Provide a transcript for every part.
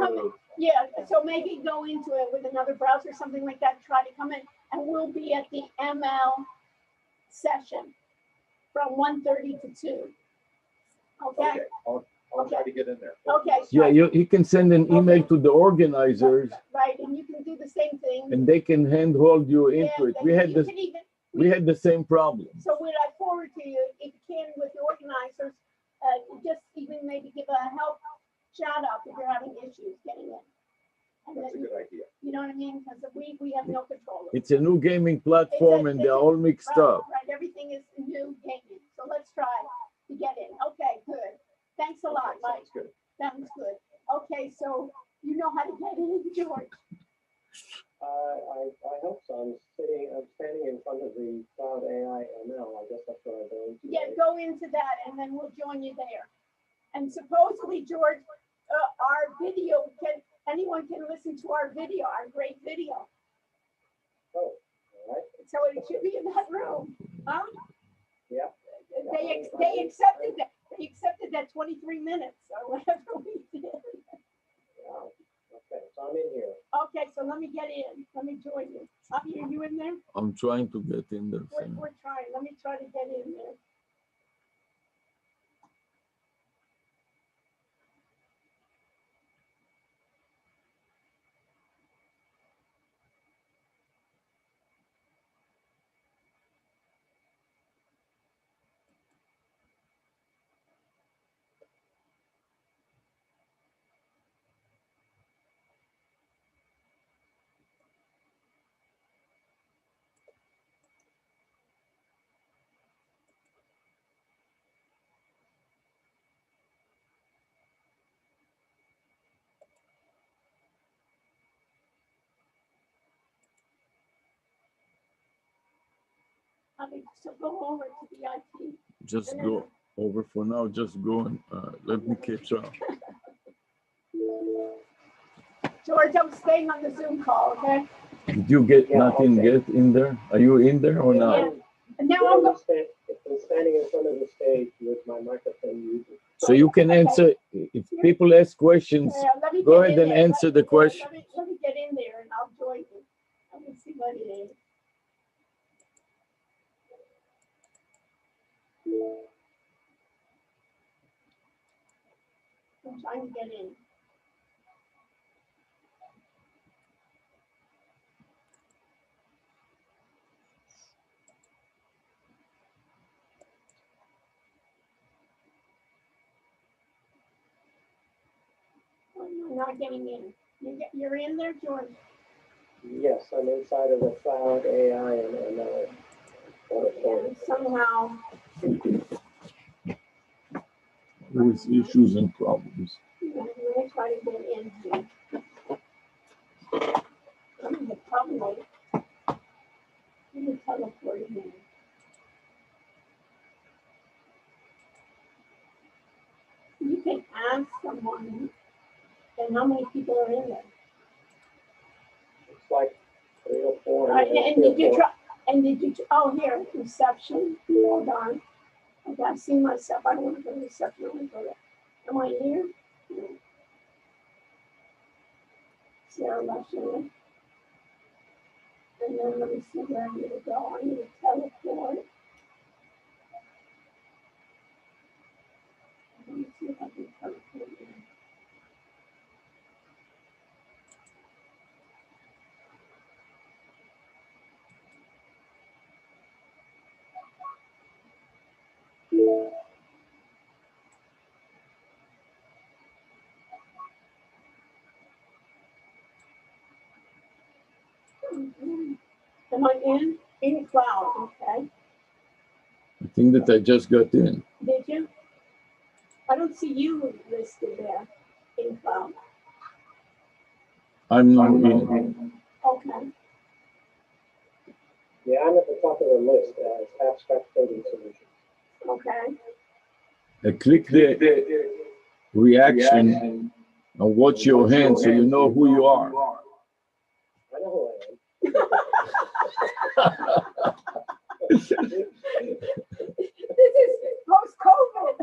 come in. Yeah, so maybe go into it with another browser, something like that, try to come in, and we'll be at the ML session from 1:30 to 2. Okay? I'll try to get in there. Okay. Yeah, you can send an email to the organizers. Right, and you can do the same thing. And they can handhold you into it. We had the same problem. So what I forward to you, if you can, with the organizers, just even maybe give a help shout out if you're having issues getting in. And that's a good idea. You know what I mean? Because we have no control. It's a new gaming platform, and they're all mixed up. Right, everything is new gaming. So let's try to get in. Okay, good. Thanks a lot, Mike. Sounds good. Sounds good. Okay, so you know how to get in, George. I hope so. I'm standing in front of the Cloud AI ML. I guess that's what I go into. Yeah, go into that, and then we'll join you there. And supposedly, George, our video anyone can listen to our video, our great video. Oh, all right. So it should be in that room. Huh? Yeah. They accepted that. They accepted that 23 minutes or whatever we did. Yeah. Okay, so I'm in here. Okay, so let me get in. Let me join you. Bobby, are you in there? I'm trying to get in there. We're trying. Let me try to get in there. So go over to the IT. Just go over for now. Just go and let me catch up. George, I'm staying on the Zoom call, okay? Did you get nothing get in there? Are you in there or not? Yeah. And now I'm standing in front of the stage with my microphone muted. So you can answer, if people ask questions, go ahead and answer the question. Let me get in there and I'll join you. Let me see what it is. I'm trying to get in. Oh, you're not getting in. You're in there, George? Yes, I'm inside of the Cloud AI and ML. Somehow. With issues and problems. I'm going to try to get in here. I'm going to probably teleport in here. You can ask someone, and how many people are in there? It's like 3 or 4. Right, and did you try? And did you? Oh, here, reception. Hold on. Okay, I see myself. I don't want to go to reception. I want to go there. Am I here? No. Sarah Russian. And then let me see where I need to go. I need to teleport. Let me see if I can teleport in. Am I in? In cloud, okay. I think that I just got in. Did you? I don't see you listed there in cloud. I'm not in. Okay. Yeah, I'm at the top of the list as abstract coding solutions. Okay. I click the reaction and watch your hand so you know who you are. I know who I am. This is post-COVID.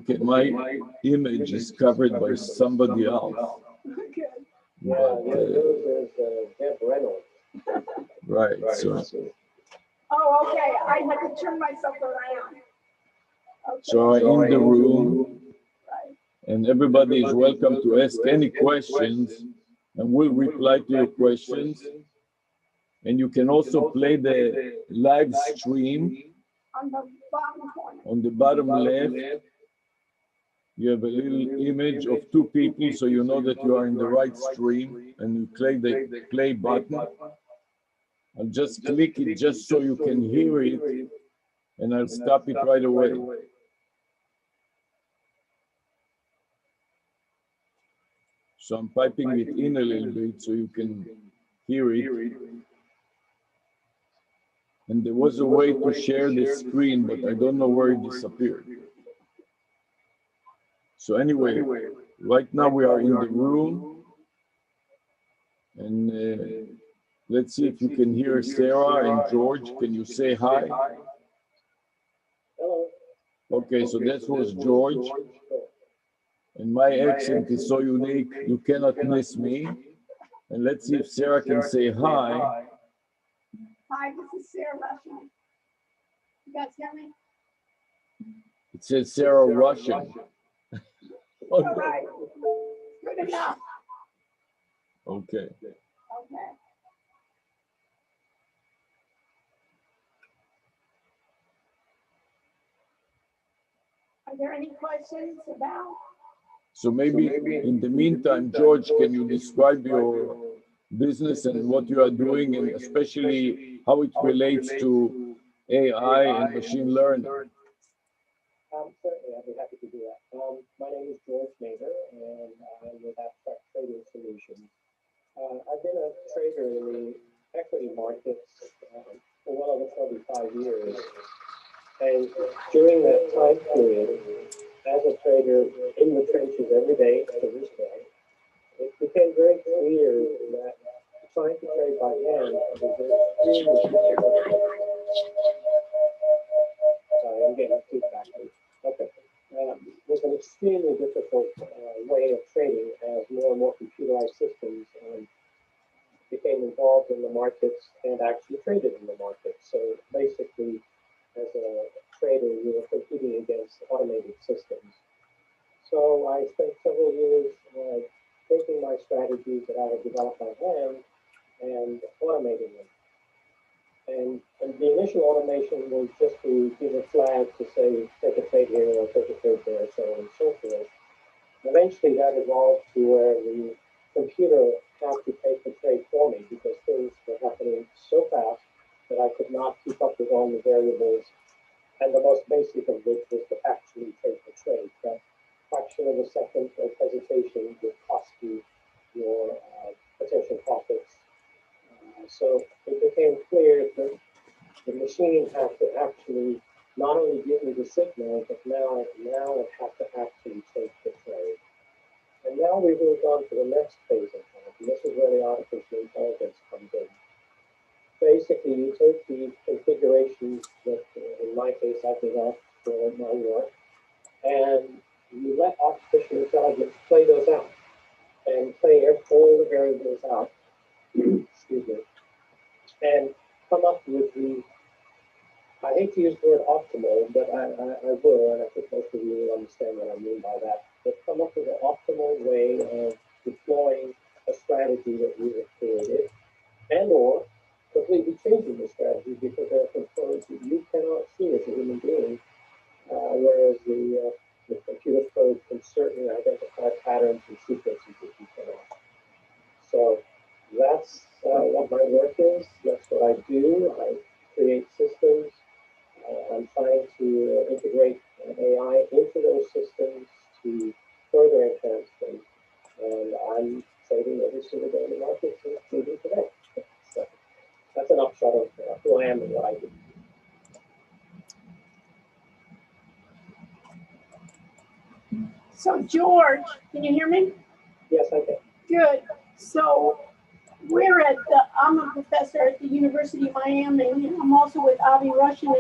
Okay, my image is covered by somebody else. Good. Yeah, But, yours is Deb Reynolds. right, so Oh, okay, I had to turn myself around. Okay. so I'm in the room, Right. and everybody is welcome to ask any questions, and we'll reply to your questions. And you can also play the live stream On the bottom corner. on the bottom left. You have a little image of two people, so you know that you are in the right stream, and you click the play button. I'll just click it just so you can hear it, and I'll stop it right away. So I'm piping it in a little bit so you can hear it. And there was a way to share the screen, but I don't know where it disappeared. So anyway, right now we are in the room, and let's see if you can hear Sarah and George. Can you say hi? Hello. Okay, so that was George. And my accent is so unique, you cannot miss me. And let's see if Sarah can say hi. Hi, this is Sarah Russian. You guys hear me? It says Sarah Russian. All right. Good enough. Okay. Okay. Are there any questions about? So maybe in the meantime, George, can you describe your business and what you are doing, and especially how it relates to AI and machine learning? Certainly, I'd be happy to do that. My name is George Mather, and I'm with Abstract Trading Solutions. I've been a trader in the equity markets for well over 25 years. And during that time period, as a trader in the trenches every day to this day, it became very clear that trying to trade by hand was extremely difficult. Sorry, I'm getting feedback. Okay. Was an extremely difficult way of trading as more and more computerized systems became involved in the markets and actually traded in the markets. So basically, as a trader, you were competing against automated systems. So I spent several years taking my strategies that I had developed by hand and automating them. And the initial automation was just to give a flag to say, take a trade here or take a trade there, so on and so forth. Eventually that evolved to where the computer had to take the trade for me because things were happening so fast that I could not keep up with all the variables. And the most basic of which was to actually take the trade. That fraction of a second of hesitation would cost you your potential profits. So it became clear that the machine had to actually not only give me the signal, but now it had to actually take the trade. And now we've moved on to the next phase of that, and this is where the artificial intelligence comes in. Basically, you take the configurations that, in my case, I've developed for my work, and you let artificial intelligence play those out and play all the variables out, excuse me, and come up with the, I hate to use the word optimal, but I will, and I think most of you will understand what I mean by that, but come up with an optimal way of deploying a strategy that we have created, and or completely changing the strategy because there are components that you cannot see as a human being, whereas the computer code can certainly identify patterns and sequences that you cannot. So that's what my work is. That's what I do. I create systems. I'm trying to integrate AI into those systems to further enhance them. And I'm trading every single day in the market, including today. So that's an upshot of who I am and what I do. So George, can you hear me? Yes, I can. Good. So I'm a professor at the University of Miami, and I'm also with Avi Russian,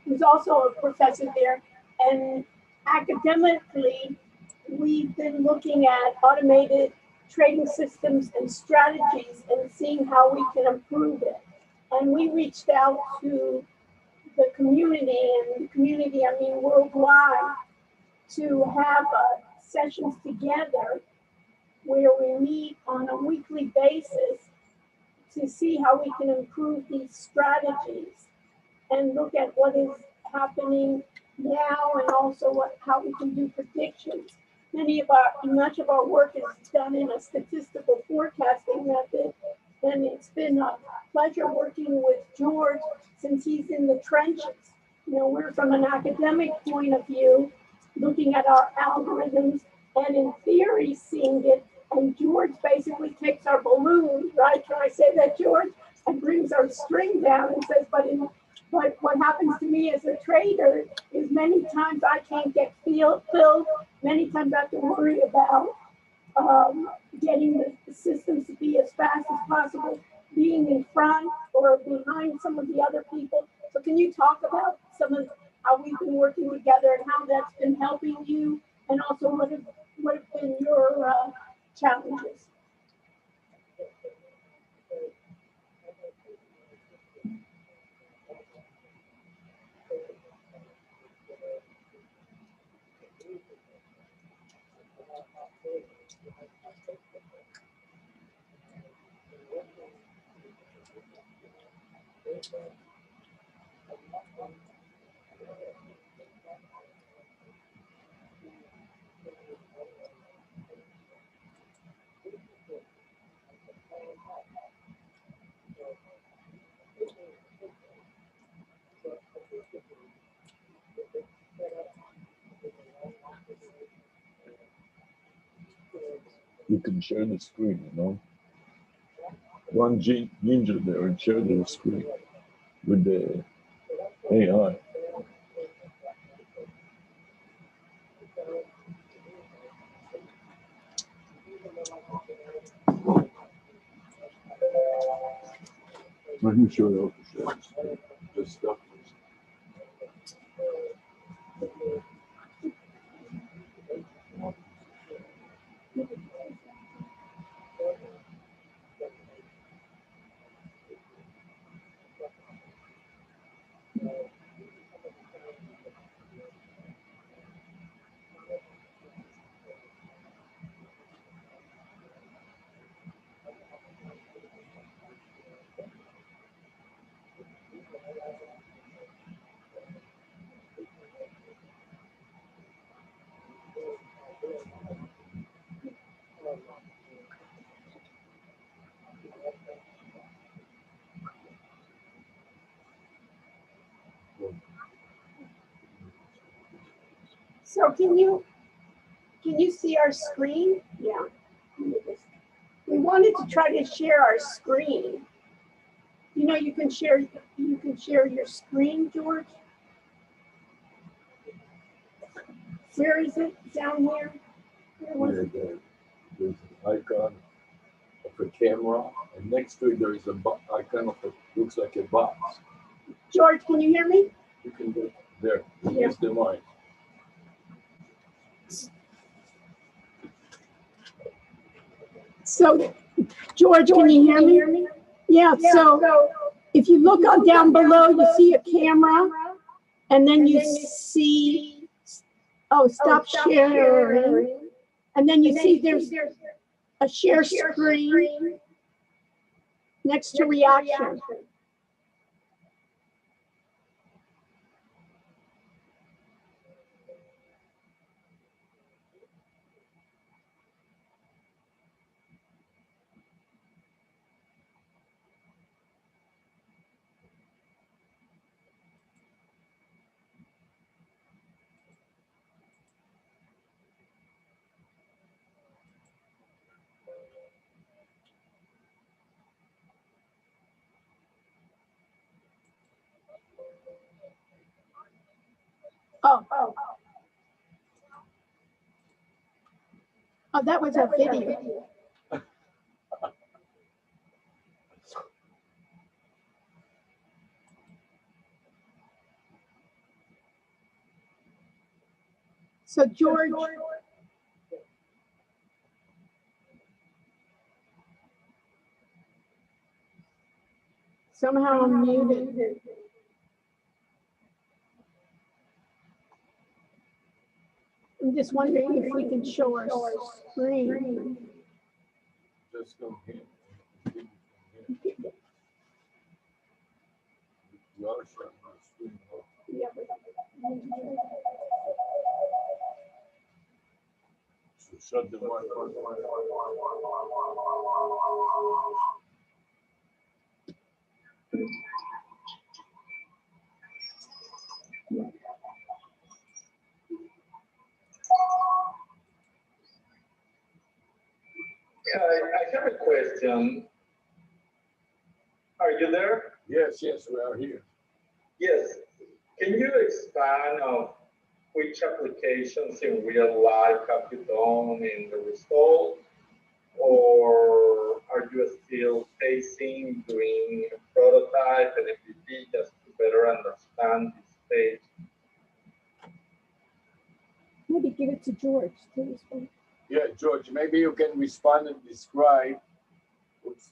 who's also a professor there. And academically, we've been looking at automated trading systems and strategies and seeing how we can improve it. And we reached out to the community, and community, I mean worldwide, to have sessions together where we meet on a weekly basis to see how we can improve these strategies and look at what is happening now and also how we can do predictions. Much of our work is done in a statistical forecasting method, and it's been a pleasure working with George since he's in the trenches. You know, we're from an academic point of view, looking at our algorithms and in theory seeing it, and George basically takes our balloon, right? Can I say that, George? And brings our string down and says, but what happens to me as a trader is many times I can't get filled. Many times I have to worry about getting the systems to be as fast as possible, being in front or behind some of the other people. So can you talk about some of how we've been working together and how that's been helping you, and also what have been your challenges? You can share the screen, you know. One ninja there and share the screen with the AI. Are you sure how to share the screen? Just stuff. So can you see our screen? Yeah. We wanted to try to share our screen. You know, you can share your screen, George. Where is it? Down here? There's an icon of a camera, and next to it there is a icon of looks like a box. George, can you hear me? You can do it there. Here's the mic. So, George, can you hear me? Yeah, so if you look on down below, you see a camera, and then you see, stop sharing. And then you see there's a share screen next to reaction. Oh, that was a video. So George, somehow I'm muted. I'm just wondering if we can show our screen. Just come here. You are showing the screen. Yeah, but- So shut the microphone. Yeah, I have a question. Are you there? Yes, yes, we are here. Yes. Can you expand on which applications in real life have you done in the result? Or are you still facing doing a prototype and MVP just to better understand this stage? Maybe give it to George to respond. Yeah, George, maybe you can respond and describe. Oops.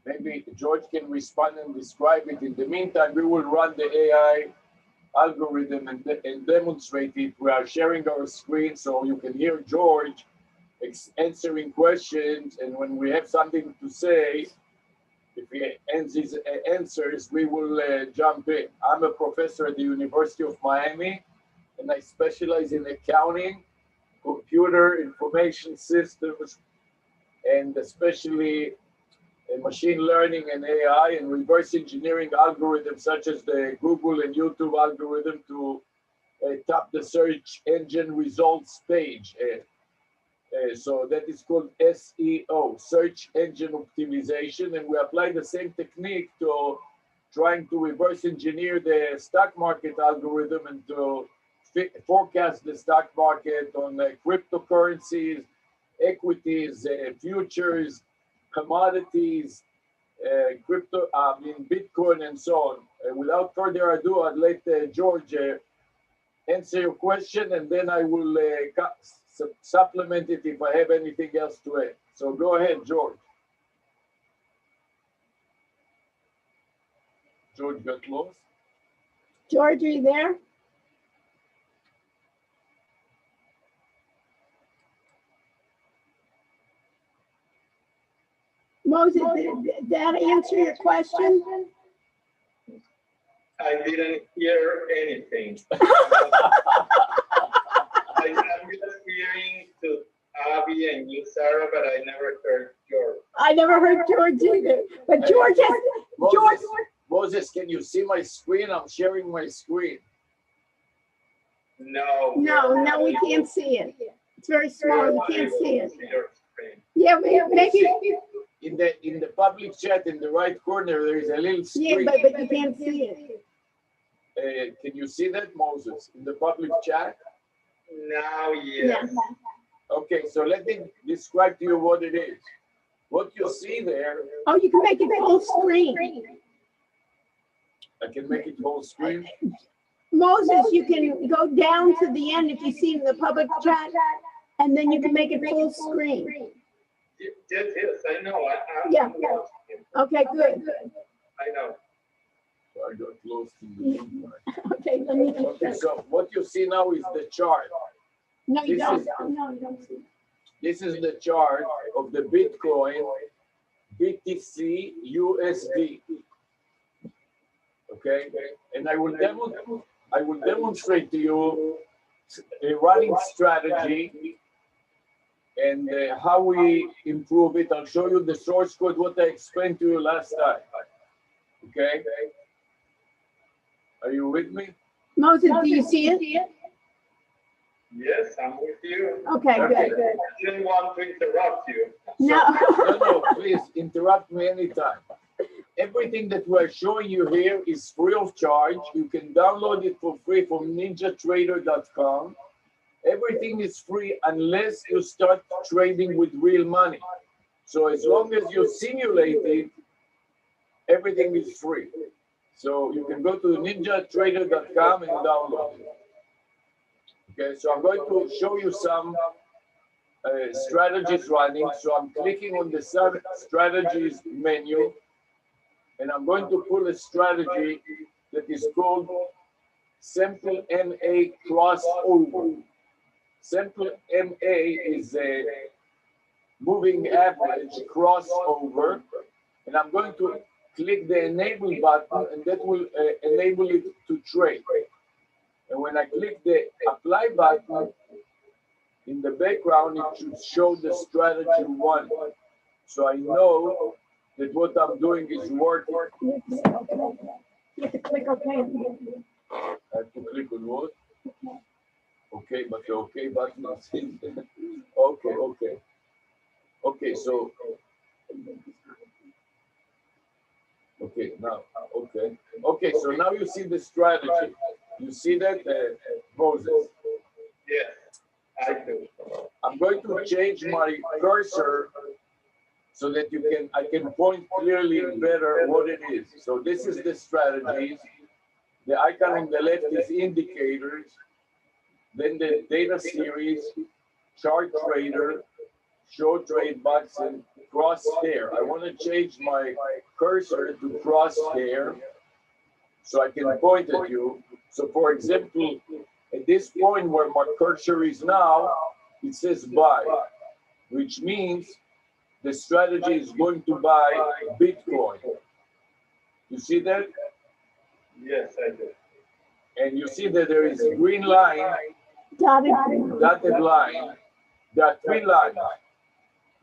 Maybe George can respond and describe it. In the meantime, we will run the AI algorithm and demonstrate it. We are sharing our screen so you can hear George answering questions. And when we have something to say, if he ends his answers, we will jump in. I'm a professor at the University of Miami, and I specialize in accounting, computer information systems, and especially machine learning and AI and reverse engineering algorithms such as the Google and YouTube algorithm to top the search engine results page. So that is called SEO, search engine optimization. And we apply the same technique to trying to reverse engineer the stock market algorithm and to forecast the stock market on cryptocurrencies, equities, futures, commodities, Bitcoin, and so on. Without further ado, I'd let George answer your question, and then I will supplement it if I have anything else to add. So go ahead, George. George got lost. George, are you there? Moses, did that answer your question? I didn't hear anything. I'm just hearing to Abby and you, Sarah, but I never heard George. I never heard George either, but George has, George. Moses, can you see my screen? I'm sharing my screen. No. No, we can't see it. It's very small, you can't see it. Your screen. Yeah, maybe, In the public chat in the right corner, there is a little yeah, screen. but you can't see it. Can you see that, Moses, in the public chat? Now, yes. Okay, so let me describe to you what it is. What you see there, Oh, you can make it full screen. I can make it whole screen. Moses, you can go down to the end if you see in the public chat, and then you can make it full screen. Yes, I know. I'm Yeah. watching. Okay, good. I know. So I got lost in the meantime. Okay, let me Okay, just. so what you see now is the chart. No, you this don't. is- No, you don't see. This is the chart of the Bitcoin, BTC, USD. Okay, and I will demonstrate to you a running strategy and how we improve it. I'll show you the source code, what I explained to you last time. Okay, are you with me? Moses, do you see it? Yes, I'm with you. Okay, good. I didn't want to interrupt you. No. No, please interrupt me anytime. Everything that we're showing you here is free of charge. You can download it for free from ninjatrader.com. Everything is free unless you start trading with real money. So as long as you simulate it, everything is free. So you can go to ninjatrader.com and download it. Okay, so I'm going to show you some strategies running. So I'm clicking on the strategies menu, and I'm going to pull a strategy that is called Simple MA crossover. Simple MA is a moving average crossover, and I'm going to click the enable button, and that will enable it to trade. And when I click the apply button, in the background, it should show the strategy 1. So I know that what I'm doing is working. You have to click OK. I have to click on what? Okay, but the OK button is in there. Okay. Okay, so. Okay, now, okay, so now you see the strategy. You see that, Moses? Yes, I do. I'm going to change my cursor so that I can point clearly better what it is. So this is the strategies. The icon on the left is indicators. Then the data series, chart trader, show trade box, and crosshair. I want to change my cursor to crosshair so I can point at you. So for example, at this point where my cursor is now, it says buy, which means the strategy is going to buy Bitcoin. You see that? Yes, I do. And you see that there is a green line, dotted line. There are 3 lines.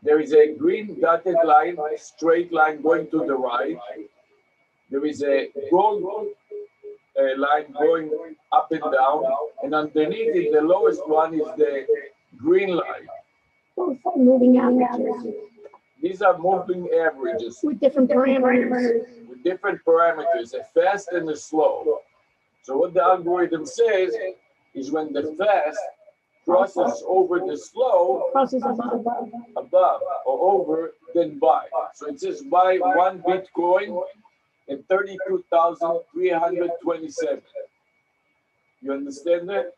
There is a green dotted line, straight line going to the right. There is a gold line going up and down. And underneath it, the lowest one is the green line. Those are moving averages. These are moving averages With different parameters. with different parameters, a fast and a slow. So what the algorithm says is when the fast crosses over the slow, Crosses above. above or over, then buy. So it says buy 1 Bitcoin at 32,327. You understand that?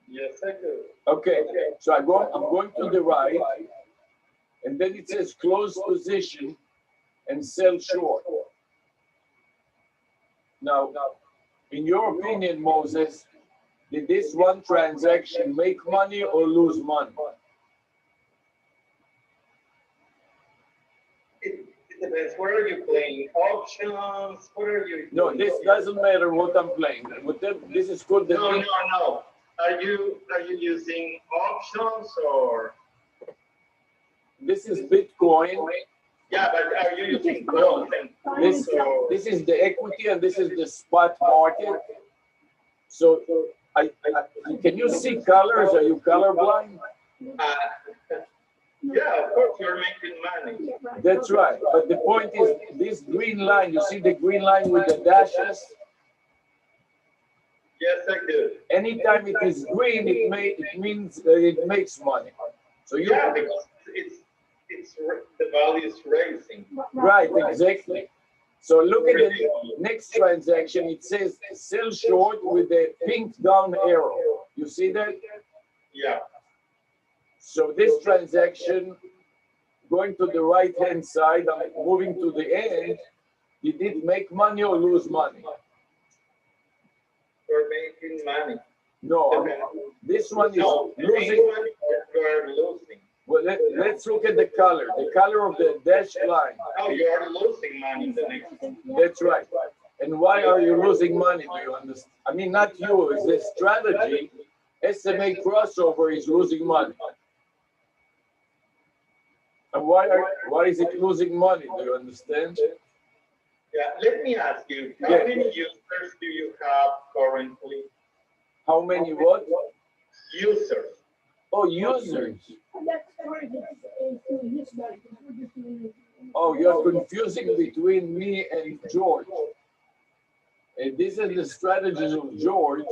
Yes, I do. Okay, so I'm going to the right, and then it says close position and sell short. Now, in your opinion, Moses, did this one transaction make money or lose money? It depends. What are you playing? Options? What are you? No, this doesn't matter what I'm playing. This is called the. No. Are you using options or? This is Bitcoin. Yeah, but are you using gold and This is the equity and this is the spot market. So can you see colors? Are you colorblind? Yeah, of course you're making money. That's right. But the point is this green line, you see the green line with the dashes? Yes, I do. Anytime it is green, it means it makes money. So you because it's the value is raising. right, exactly. So look at the next transaction. It says sell short with the pink down arrow. You see that? Yeah. So this transaction going to the right hand side, I'm moving to the end. Did it make money or lose money? You're making money. No, this one is losing. You're losing. Well, let's look at the color of the dashed line. No, you're losing money in the next. That's right. And why are you losing money? Do you understand? I mean, not you. It's the strategy. SMA crossover is losing money. And why is it losing money? Do you understand? Yeah, let me ask you, how many users do you have currently? How many what? Users. Oh, users. Oh, you're confusing between me and George. And this is the strategies of George.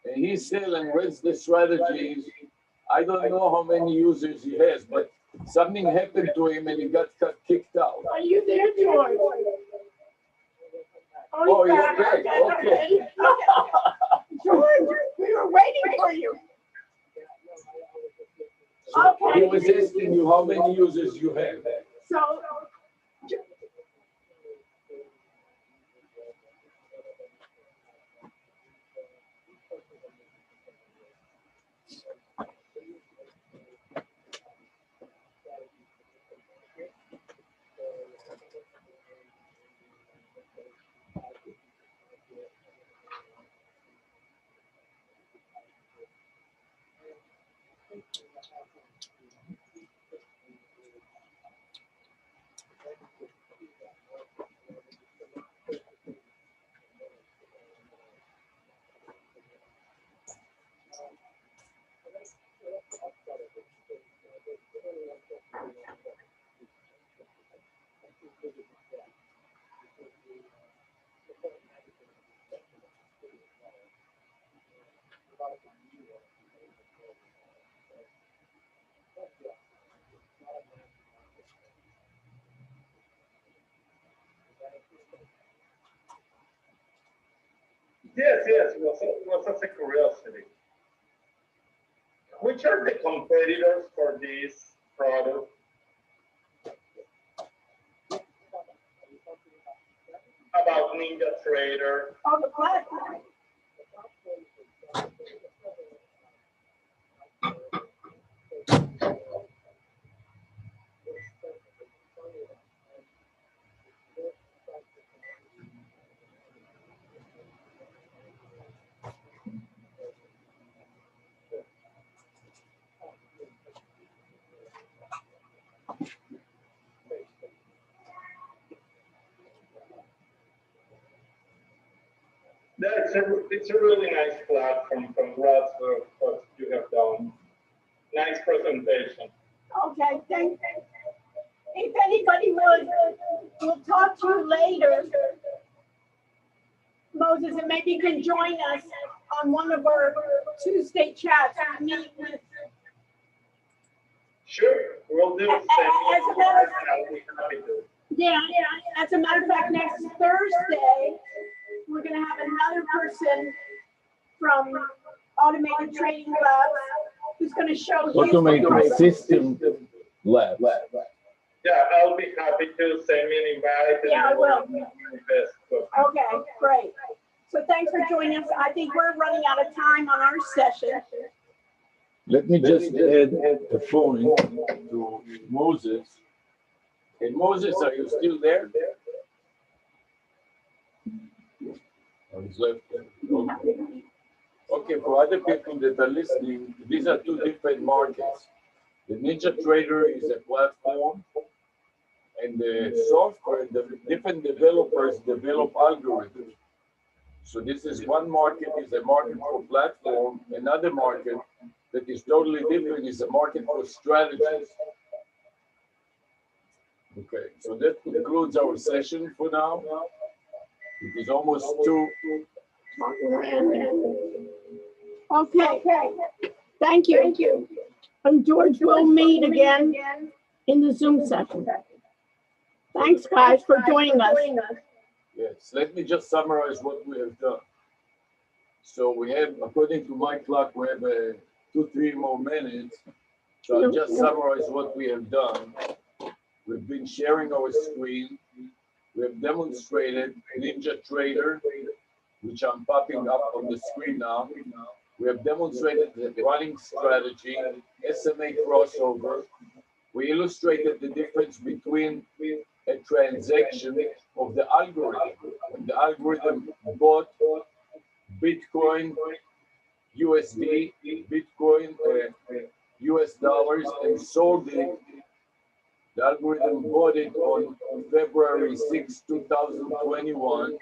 And he's selling runs the strategies. I don't know how many users he has, but something happened to him and he got kicked out. Are you there, George? Oh, he's back. Okay. George, we were waiting for you. was asking you how many users you have. So, Yes, was as a curiosity. Which are the competitors for this product? About Ninja Trader. on the platform. It's a really nice platform. Congrats for what you have done. Nice presentation. Okay, thank you. If anybody will talk to you later, Moses, and maybe you can join us on one of our Tuesday chats. We meet with, Sure, we'll do the As a matter of- I'll be happy to. yeah, as a matter of fact, next Thursday, we're gonna have another person from Automated Trading Labs who's gonna show you. Automated System Lab. Yeah, I'll be happy to send me an invite. Yeah, I will. Best. Okay, great. So thanks for joining us. I think we're running out of time on our session. Let me just add a point to Moses. Hey, Moses, are you still there? Oh, he's left. Okay. Okay, for other people that are listening, these are two different markets. The Ninja Trader is a platform, and the software, the different developers develop algorithms. So this is one market, is a market for platform. Another market that is totally different is a market for strategies. Okay, so that concludes our session for now. It is almost 2. Okay, thank you. And George will meet again in the Zoom session. Thanks, guys, for joining us. Yes, let me just summarize what we have done. So we have, according to my clock, we have 2-3 more minutes. So I'll just summarize what we have done. We've been sharing our screen. We have demonstrated Ninja Trader, which I'm popping up on the screen now. We have demonstrated the running strategy, SMA crossover. We illustrated the difference between a transaction of the algorithm. When the algorithm bought Bitcoin, USD, Bitcoin, US dollars, and sold it. The algorithm bought it on February 6, 2021,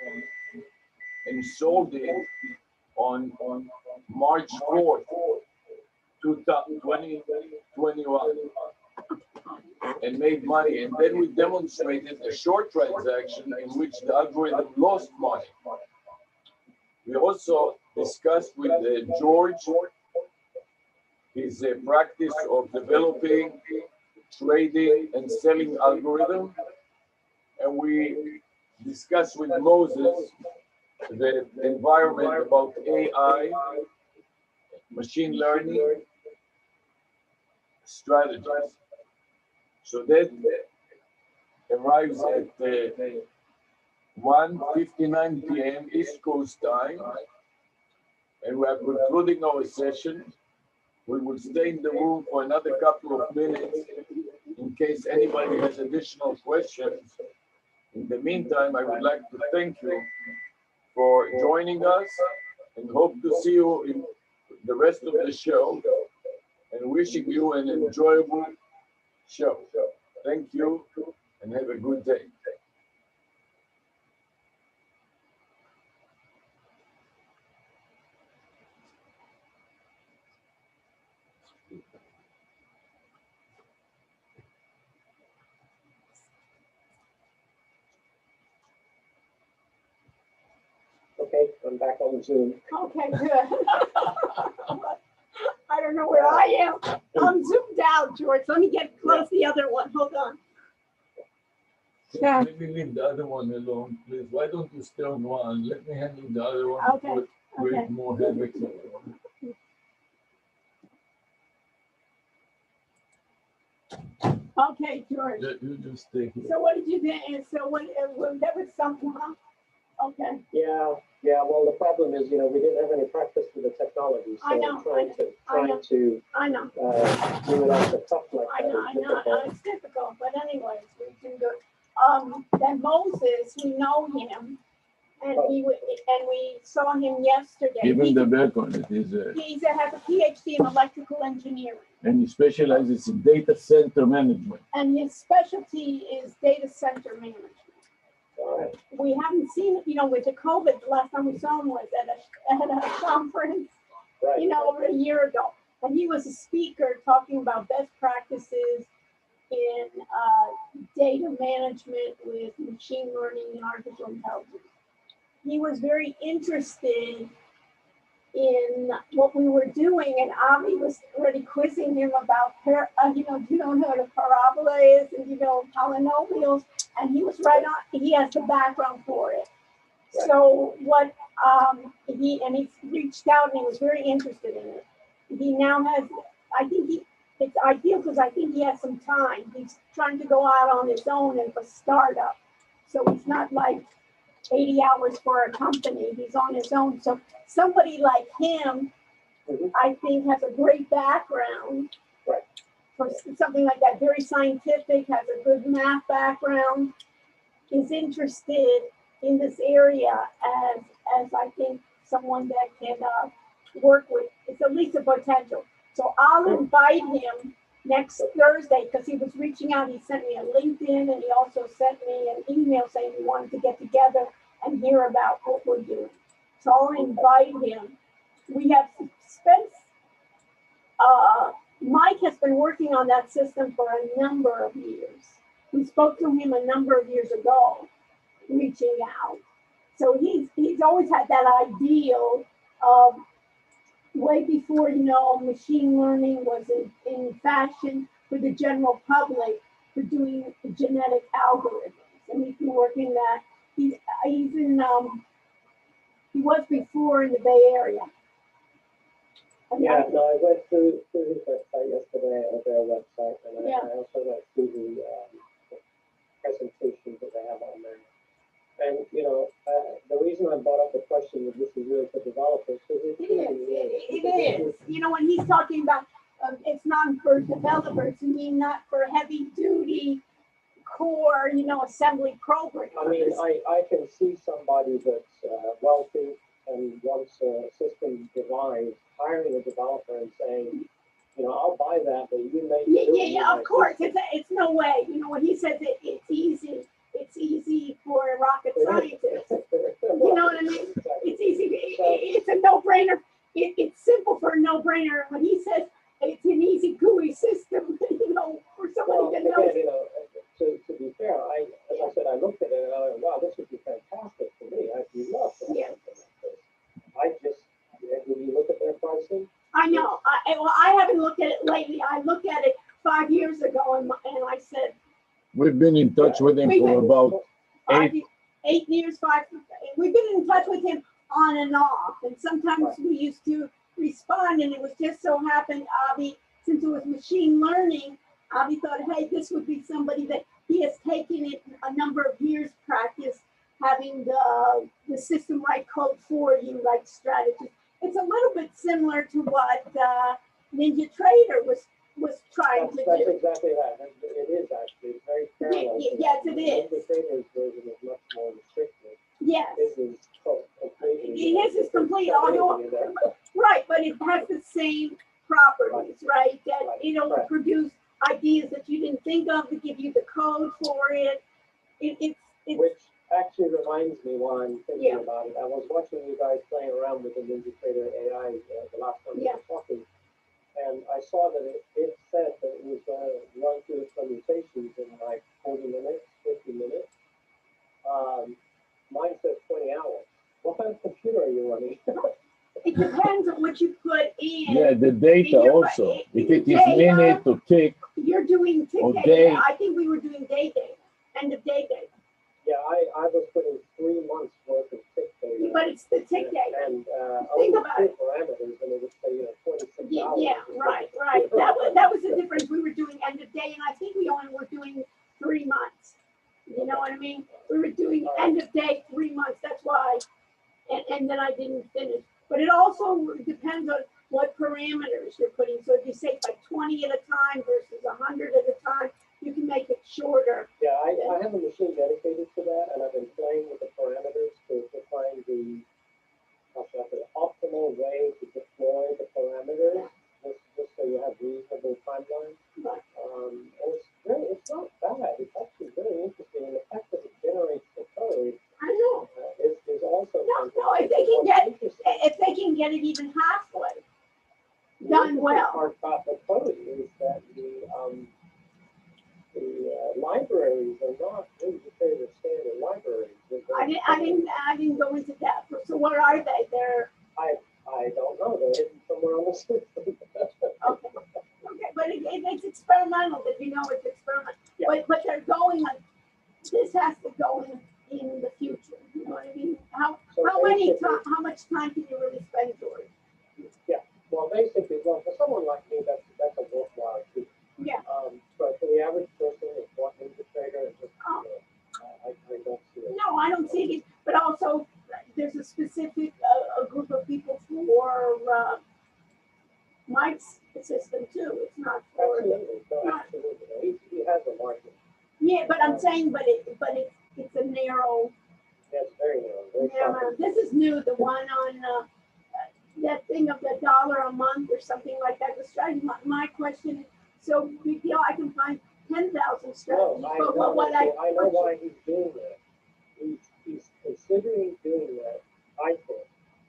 and sold it on March 4th, 2021, and made money. And then we demonstrated a short transaction in which the algorithm lost money. We also discussed with George his practice of developing, trading, and selling algorithm. And we discussed with Moses the environment about AI, machine learning, strategies. So that arrives at 1:59 p.m. East Coast time, and we are concluding our session. We will stay in the room for another couple of minutes in case anybody has additional questions. In the meantime, I would like to thank you for joining us and hope to see you in the rest of the show, and wishing you an enjoyable show. Thank you and have a good day. Okay, I'm back on Zoom. Okay, good. I don't know where I am. I'm zoomed out, George. Let me get close to the other one. Hold on. Yeah. Maybe leave the other one alone, please. Why don't you stay on one? Let me handle the other one. Okay, before it creates okay. more havoc. Okay, George. You just stay here. So what did you think? So what, that was something, huh? Okay. Yeah. Well, the problem is, we didn't have any practice with the technology, so I know, trying to I know. do it off the cuff like I that know, is difficult. it's difficult, but anyways, we can do it. Then Moses, we know him, and we saw him yesterday. Given the background, it is He has a PhD in electrical engineering. and he specializes in data center management. And his specialty is data center management. All right. We haven't seen, with the COVID, the last time we saw him was at a conference, Right. over a year ago. And he was a speaker talking about best practices in data management with machine learning and artificial intelligence. He was very interested in what we were doing, and Avi was already quizzing him about, do you know what a parabola is, and polynomials, and he was right on. He has the background for it. Right. So what he reached out and he was very interested in it. He now has, it's ideal because I think he has some time. He's trying to go out on his own and a startup, so he's not like 80 hours for a company. He's on his own. So somebody like him, I think, has a great background for something like that. Very scientific, has a good math background, is interested in this area as I think someone that can work with. It's at least a potential. So I'll invite him next Thursday because he was reaching out. He sent me a LinkedIn and he also sent me an email saying he wanted to get together and hear about what we're doing. So I'll invite him. We have spent, Mike has been working on that system for a number of years. We spoke to him a number of years ago, reaching out. So he's always had that ideal of way before, machine learning was in fashion for the general public for doing genetic algorithms. And he's been working that. He's in, he was before in the Bay Area. And I went through his website yesterday, their website, and I also went through the presentations that they have on there. And, the reason I brought up the question that this is really for developers, because it is. When he's talking about it's not for developers, you mean not for heavy duty core, assembly programming. I mean, I can see somebody that's wealthy and wants a system devised, hiring a developer and saying, I'll buy that, but you make it. Yeah, of course. It's no way. When he says it's easy. It's easy for a rocket scientist. You know what I mean? It's easy. It's a no-brainer. It's simple for a no-brainer. When he says it's an easy GUI system, for somebody to know. To be fair, as I said, I looked at it and I went, wow, this would be fantastic for me. I'd be love to have something like this. Did you look at their pricing? I know. I haven't looked at it lately. I looked at it 5 years ago and I said, we've been in touch with him for about 8 years, 5. We've been in touch with him on and off. And sometimes we used to respond and it was just so happened, Avi since it was machine learning, Avi thought, hey, this would be somebody that he has taken it a number of years practice having the system write code for you, like strategies. It's a little bit similar to what Ninja Trader was trying to That's do. exactly right. It is actually. It's very parallel. Yes, it is. The Trader's version is much more restricted. Yes. His is completely. His is complete audio. Right, but it has the same properties, right? That it'll produce ideas that you didn't think of to give you the code for it. It's Which actually reminds me while I'm thinking about it. I was watching you guys playing around with the Ninja Trader AI the last time we were talking, and I saw that it said that it was going to run through its permutations in like 40 minutes, 50 minutes. Mine says 20 hours. What kind of computer are you running? It depends on what you put in. Yeah, the data also. If it is minute or tick. You're doing tick or data. day. I think we were doing day data, end of day data. Yeah, I was putting 3 months worth of tick data. But it's the tick data. And Think I about would it. parameters, and it would say, 26 hours. Yeah, right. That was the difference. We were doing end of day, and I think we only were doing 3 months. You know what I mean? We were doing end of day, 3 months. That's why. And then I didn't finish. But it also depends on what parameters you're putting. So if you say it's like 20 at a time versus 100 at a time, you can make it shorter. Yeah, I have a machine dedicated to that, and I've been playing with the parameters to find the optimal way to deploy the parameters, just so you have reasonable timelines. Right. It's not bad. It's actually very interesting, and the fact that it generates the code I know. is also No, if they can get it even halfway done well. Part about the code is that the libraries are not really the standard libraries. I didn't go into that. So what are they? They're I don't know. They're hidden somewhere on the system. okay, but it's experimental. That you know it's experimental. Yeah. But they're going on. This has to go in the future. You know what I mean? How much time can you really spend, George? Yeah. Well, basically, for someone like me, that's a worthwhile too. Yeah. But for the average person, it's walking into Trader, it's just, I don't see it. No, I don't see it. But also, there's a specific a group of people for Mike's system too. It's not for. Absolutely. No, absolutely. He has a market. Yeah, but I'm saying, it's a narrow. Yes, very narrow. This is new. The one on that thing of the $1 a month or something like that. The strategy. My question is, so big deal. I can find 10,000 strategies. No, I know why he's doing that. He's considering doing that, I think,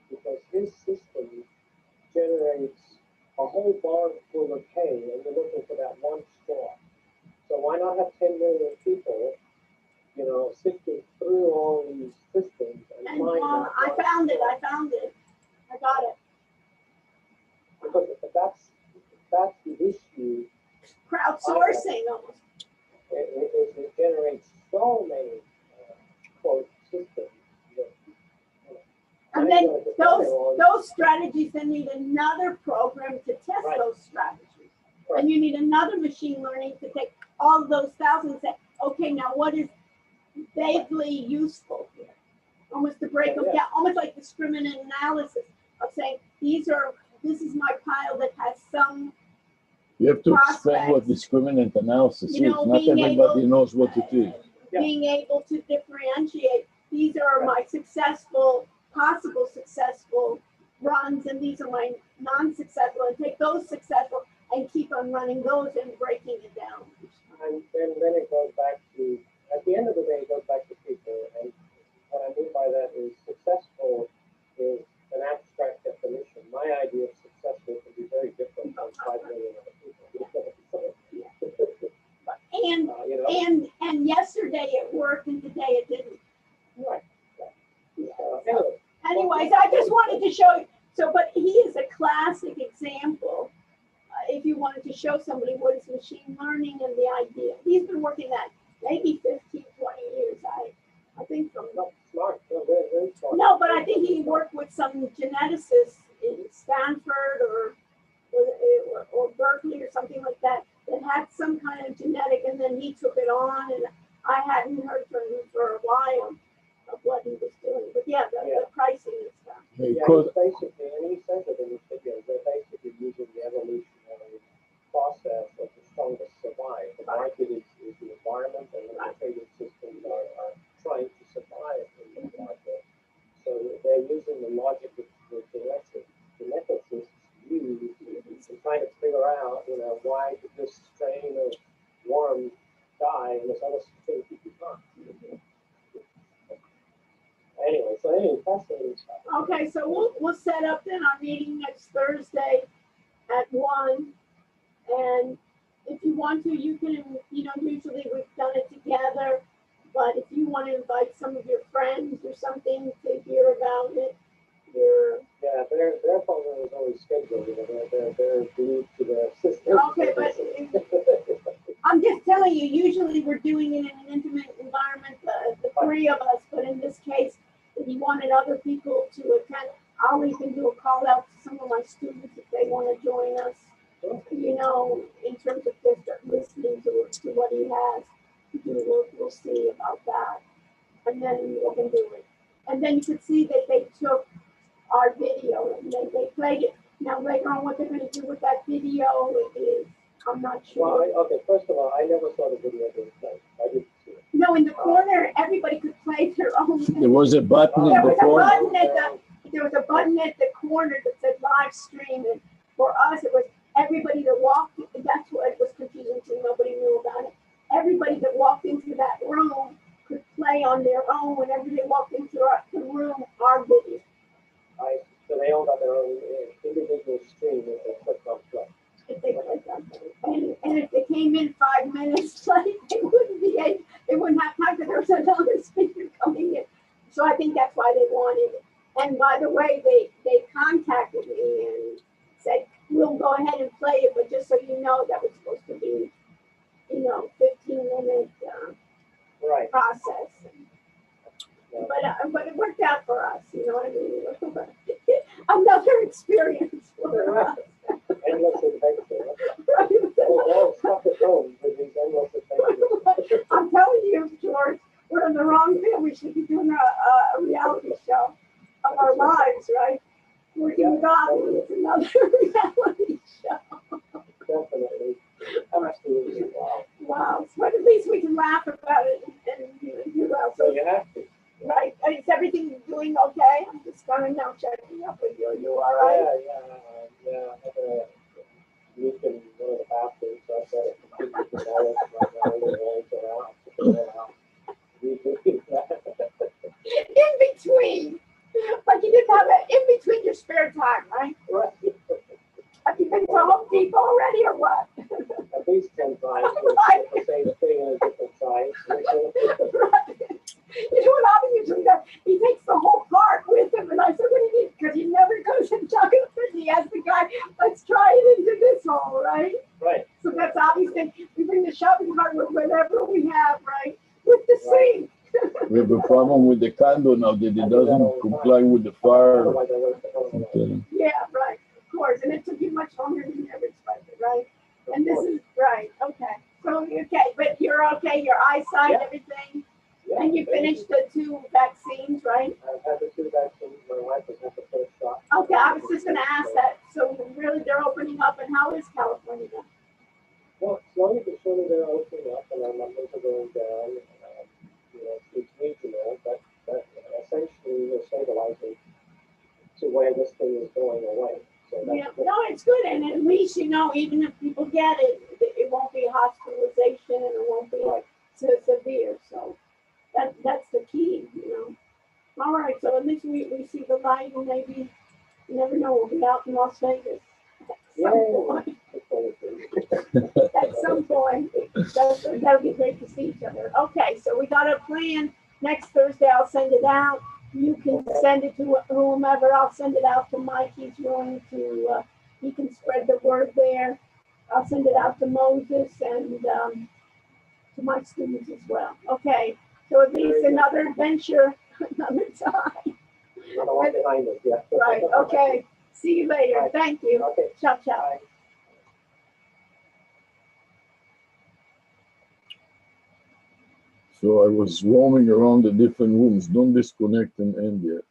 because his system generates a whole barn full of hay, and you're looking for that one straw. So why not have 10 million people, sifting through all these systems and find that I found it. I got it. Because that's the issue. Crowdsourcing almost. It generates so many quote systems. And then those strategies then need another program to test those strategies. Right. And you need another machine learning to take all of those thousands and say, okay, now what is vaguely useful here? Almost to break them down, almost like discriminant analysis of saying, this is my pile that has some. You have to explain what discriminant analysis is. Not everybody knows what it is. Being able to differentiate, these are my possible successful runs, and these are my non-successful, and take those successful and keep on running those and breaking it down. And then it goes back to, at the end of the day, it goes back to people. And what I mean by that is successful is an abstract definition. My idea of successful can be very different from 5 million other people. And yesterday it worked and today it didn't. Right. Anyways, I just wanted to show you. So, but he is a classic example. If you wanted to show somebody what is machine learning and the idea, he's been working that maybe 15, 20 years. I think from smart. Very smart. No, but I think he worked with some geneticists in Stanford or or Berkeley or something like that had some kind of genetic, and then he took it on, and I hadn't heard from him for a while of what he was doing. But yeah, the pricing and stuff. Hey, Yeah, could- he's basically, and he says it in his videos, they're basically using the evolutionary process of the strongest survive. The market is the environment, and the trading systems are trying to survive in the market. So they're using the logic of the geneticists use to try to figure out, why did this strain of worm die and this other strain keep not. Anyway, fascinating stuff. Okay, so we'll set up then our meeting next Thursday at 1. And if you want to, you can, usually we've done it together. But if you want to invite some of your friends or something to hear about it, yeah, their program is always scheduled. They're glued to their system. Okay, but I'm just telling you, usually we're doing it in an intimate environment, the 3 of us. But in this case, if you wanted other people to attend, I'll even do a call out to some of my students if they want to join us. In terms of just listening to what he has. We'll see about that, and then we can do it. And then you could see that they took our video and they played it. Now later on, what they're going to do with that video is, I'm not sure. Well, okay, first of all, I never saw the video being played. I didn't see it. No, in the corner, everybody could play their own. There was a button in the corner. There was a button at the corner that said live stream, and for us, it was everybody that walked. That's what was confusing to nobody knew about it. Everybody that walked into that room could play on their own whenever they walked into the room, our video. So they all got their own individual stream that they clicked on play. If they clicked on play. And if they came in 5 minutes late, they wouldn't have time because there was another speaker coming in. So I think that's why they wanted it. And by the way, they contacted me and said, we'll go ahead and play it, but just so you know, that was supposed to be 15-minute process. But it worked out for us, you know what I mean? Another experience for us. Endless adventure. All stuck at home with these endless adventures. I'm telling you, George, we're in the wrong field. We should be doing a reality show of our lives, right? Working with God is another reality show. Definitely. Absolutely. Wow. Wow. But at least we can laugh about it and do well. So you have to. Right. Is everything doing okay? I'm just going to now checking up with you. Are you all right? Yeah. I had a leak in one of the bathrooms, so I said it completely demolished right now. We're going to In between. Like you didn't have it in between your spare time, right? Right. Have you been to Home Depot already or what? At least 10 times. Right. The same thing in a different size. Right. You know what Avi usually does? He takes the whole cart with him, and I said, what do you need? Because he never goes and chugs it. He asks the guy, let's try it into this hole, right? Right. So that's Avi's thing. We bring the shopping cart with whatever we have, right? With the sink. We have a problem with the candle now that it doesn't comply with the fire. Otherwise, I waste the whole Okay. Yeah, right. Of course. And it took you much longer than you ever expected, right? And this is right. Okay. So, okay. But you're okay. Your eyesight, everything. Yeah, And you finished the 2 vaccines, right? I've had the 2 vaccines. My wife has had the first shot. Okay. I was just going to ask that. So, really, they're opening up. And how is California now? Well, slowly but surely they're opening up, and our numbers are going down. It's regional, but essentially we're stabilizing to where this thing is going away. So Yeah, no, it's good. And at least, even if people get it, it won't be hospitalization and it won't be so severe. So that's the key, All right, so at least we see the light, and maybe, you never know, we'll be out in Las Vegas. At some point, that'll be great to see each other. Okay, so we got a plan. Next Thursday, I'll send it out. You can send it to whomever. I'll send it out to Mike. He's willing to, he can spread the word there. I'll send it out to Moses and to my students as well. Okay, so at least another adventure, another time. Not a lot behind us, yeah. Right, okay. See you later. Bye. Thank you. Okay. Ciao, ciao. Bye. So I was roaming around the different rooms. Don't disconnect and end yet.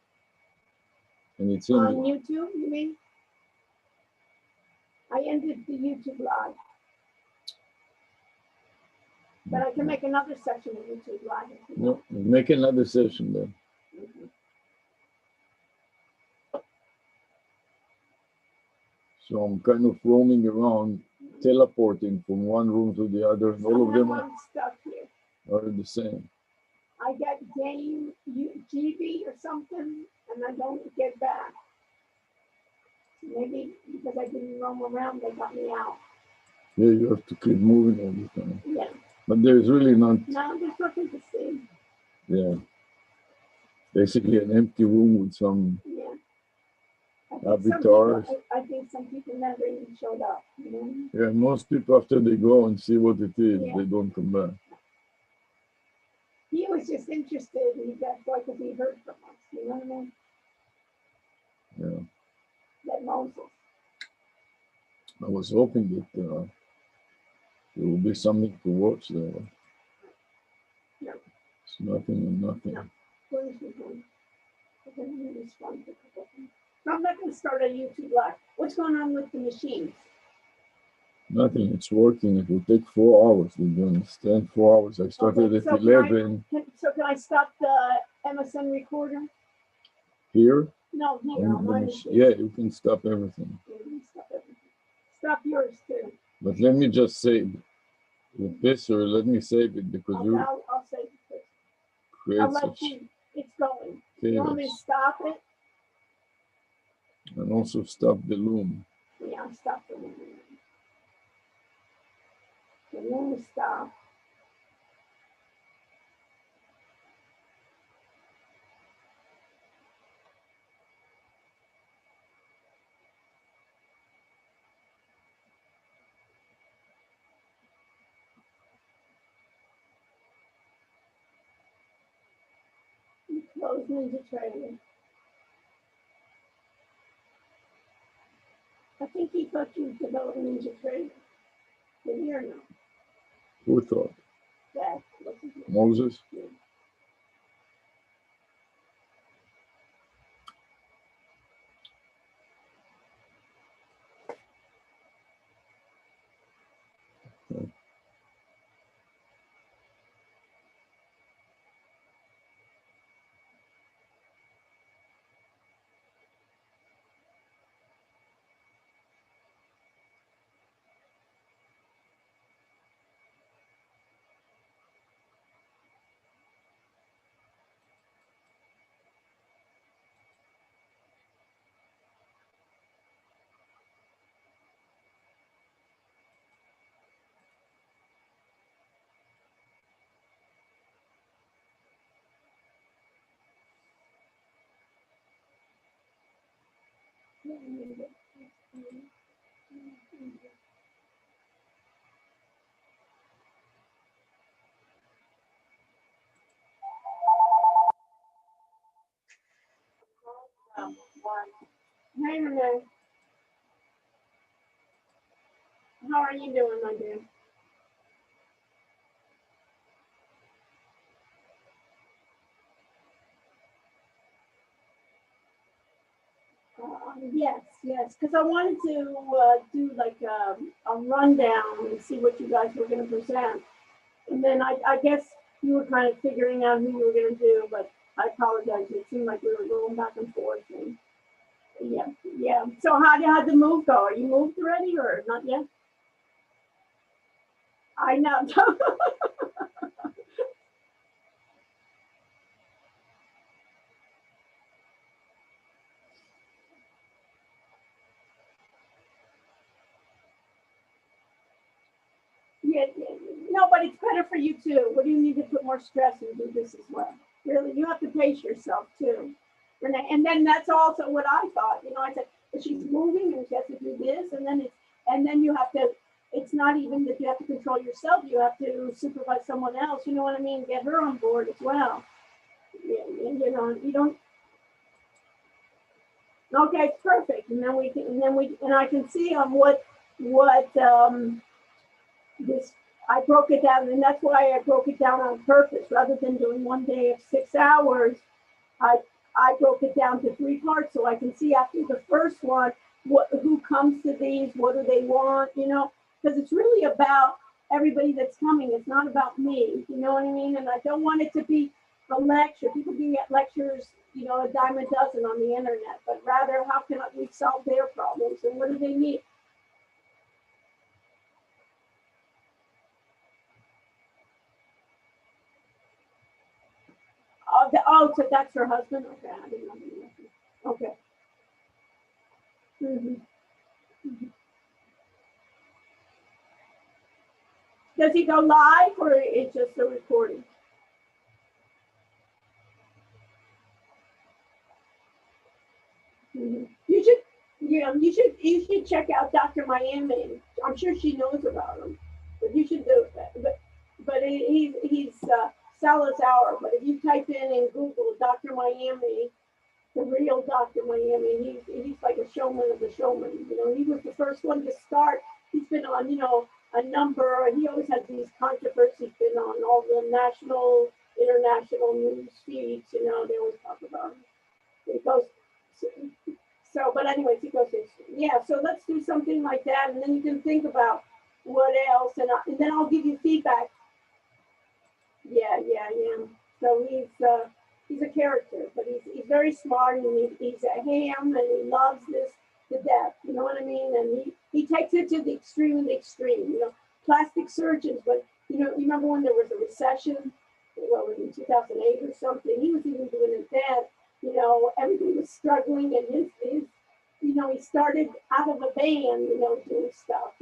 And it's On in. YouTube, you mean? I ended the YouTube live. But I can make another session of YouTube live. If you want. No, make another session then. Mhm. So I'm kind of roaming around, teleporting from one room to the other, and all of them I'm stuck here. are the same. I get game GB or something, and I don't get back. Maybe because I didn't roam around, they got me out. Yeah, you have to keep moving all the time. Yeah. But there's really not, No, there's nothing to see. yeah. Basically an empty room with some Yeah. avatars. I think some people never even showed up. You know? Yeah, most people after they go and see what it is, Yeah. they don't come back. He was just interested. That's why, because he heard from us. You know what I mean? Yeah. That Moses. I was hoping that there will be something to watch there. No. It's nothing and nothing. No. Where is he going? I didn't really respond to a couple things. No, I'm not going to start a YouTube live. What's going on with the machines? Nothing. It's working. It will take 4 hours. Do you understand? 4 hours. I started Okay, at so 11 So can I stop the MSN recorder? here. No, here And on the my mach- machine. yeah, you can stop everything. Yeah, you can stop everything. Stop yours too. But let me just save with this, or let me save it because you I'll say it. create I'll let such you. It's going. You want me to chaos. stop it? And also stop the loom. Yeah, I'll stop it. The room is stopped. Close Ninja Trader. I think he thought you developed Ninja Trader. Did you or no? Who thought? That. What's his name? Moses? Yeah. Hey, Renee. How are you doing, my dear? Yes, because I wanted to do like a rundown and see what you guys were going to present. And then I guess you were kind of figuring out who you were going to do, but I apologize. It seemed like we were going back and forth. And yeah. So how'd the move go? Are you moved already or not yet? I know. Yeah. No, but it's better for you too. What do you need to put more stress and do this as well? Really, you have to pace yourself too, Renee. And then that's also what I thought. You know, I said, but she's moving and she has to do this, and then you have to. It's not even that you have to control yourself. You have to supervise someone else. You know what I mean? Get her on board as well. Yeah, you know, you don't. Okay, perfect. And then and I can see on what this, I broke it down, and that's why I broke it down on purpose. Rather than doing one day of 6 hours, I broke it down to 3 parts so I can see after the first one, who comes to these, what do they want, because it's really about everybody that's coming. It's not about me, you know what I mean? And I don't want it to be a lecture. People can get lectures, a dime a dozen on the internet, but rather how can we solve their problems and what do they need? So that's her husband? Okay, I didn't know. Okay. Mm-hmm. Does he go live or it's just a recording? Mm-hmm. You should check out Dr. Miami. I'm sure she knows about him, but you should do that. But he's Salazar. But if you type in Google Dr. Miami, the real Dr. Miami, he's like a showman of the showman. He was the first one to start. He's been on, a number. He always has these controversies. Been on all the national, international news feeds. They always talk about him. It goes. So, but anyways, he goes, yeah, so let's do something like that. And then you can think about what else. And then I'll give you feedback. Yeah. So he's a character, but he's very smart, and he's a ham, and he loves this to death. You know what I mean? And he takes it to the extreme of the extreme. Plastic surgeons, but you remember when there was a recession? What was it, in 2008 or something? He was even doing it then. Everybody was struggling, and his he started out of a van, doing stuff,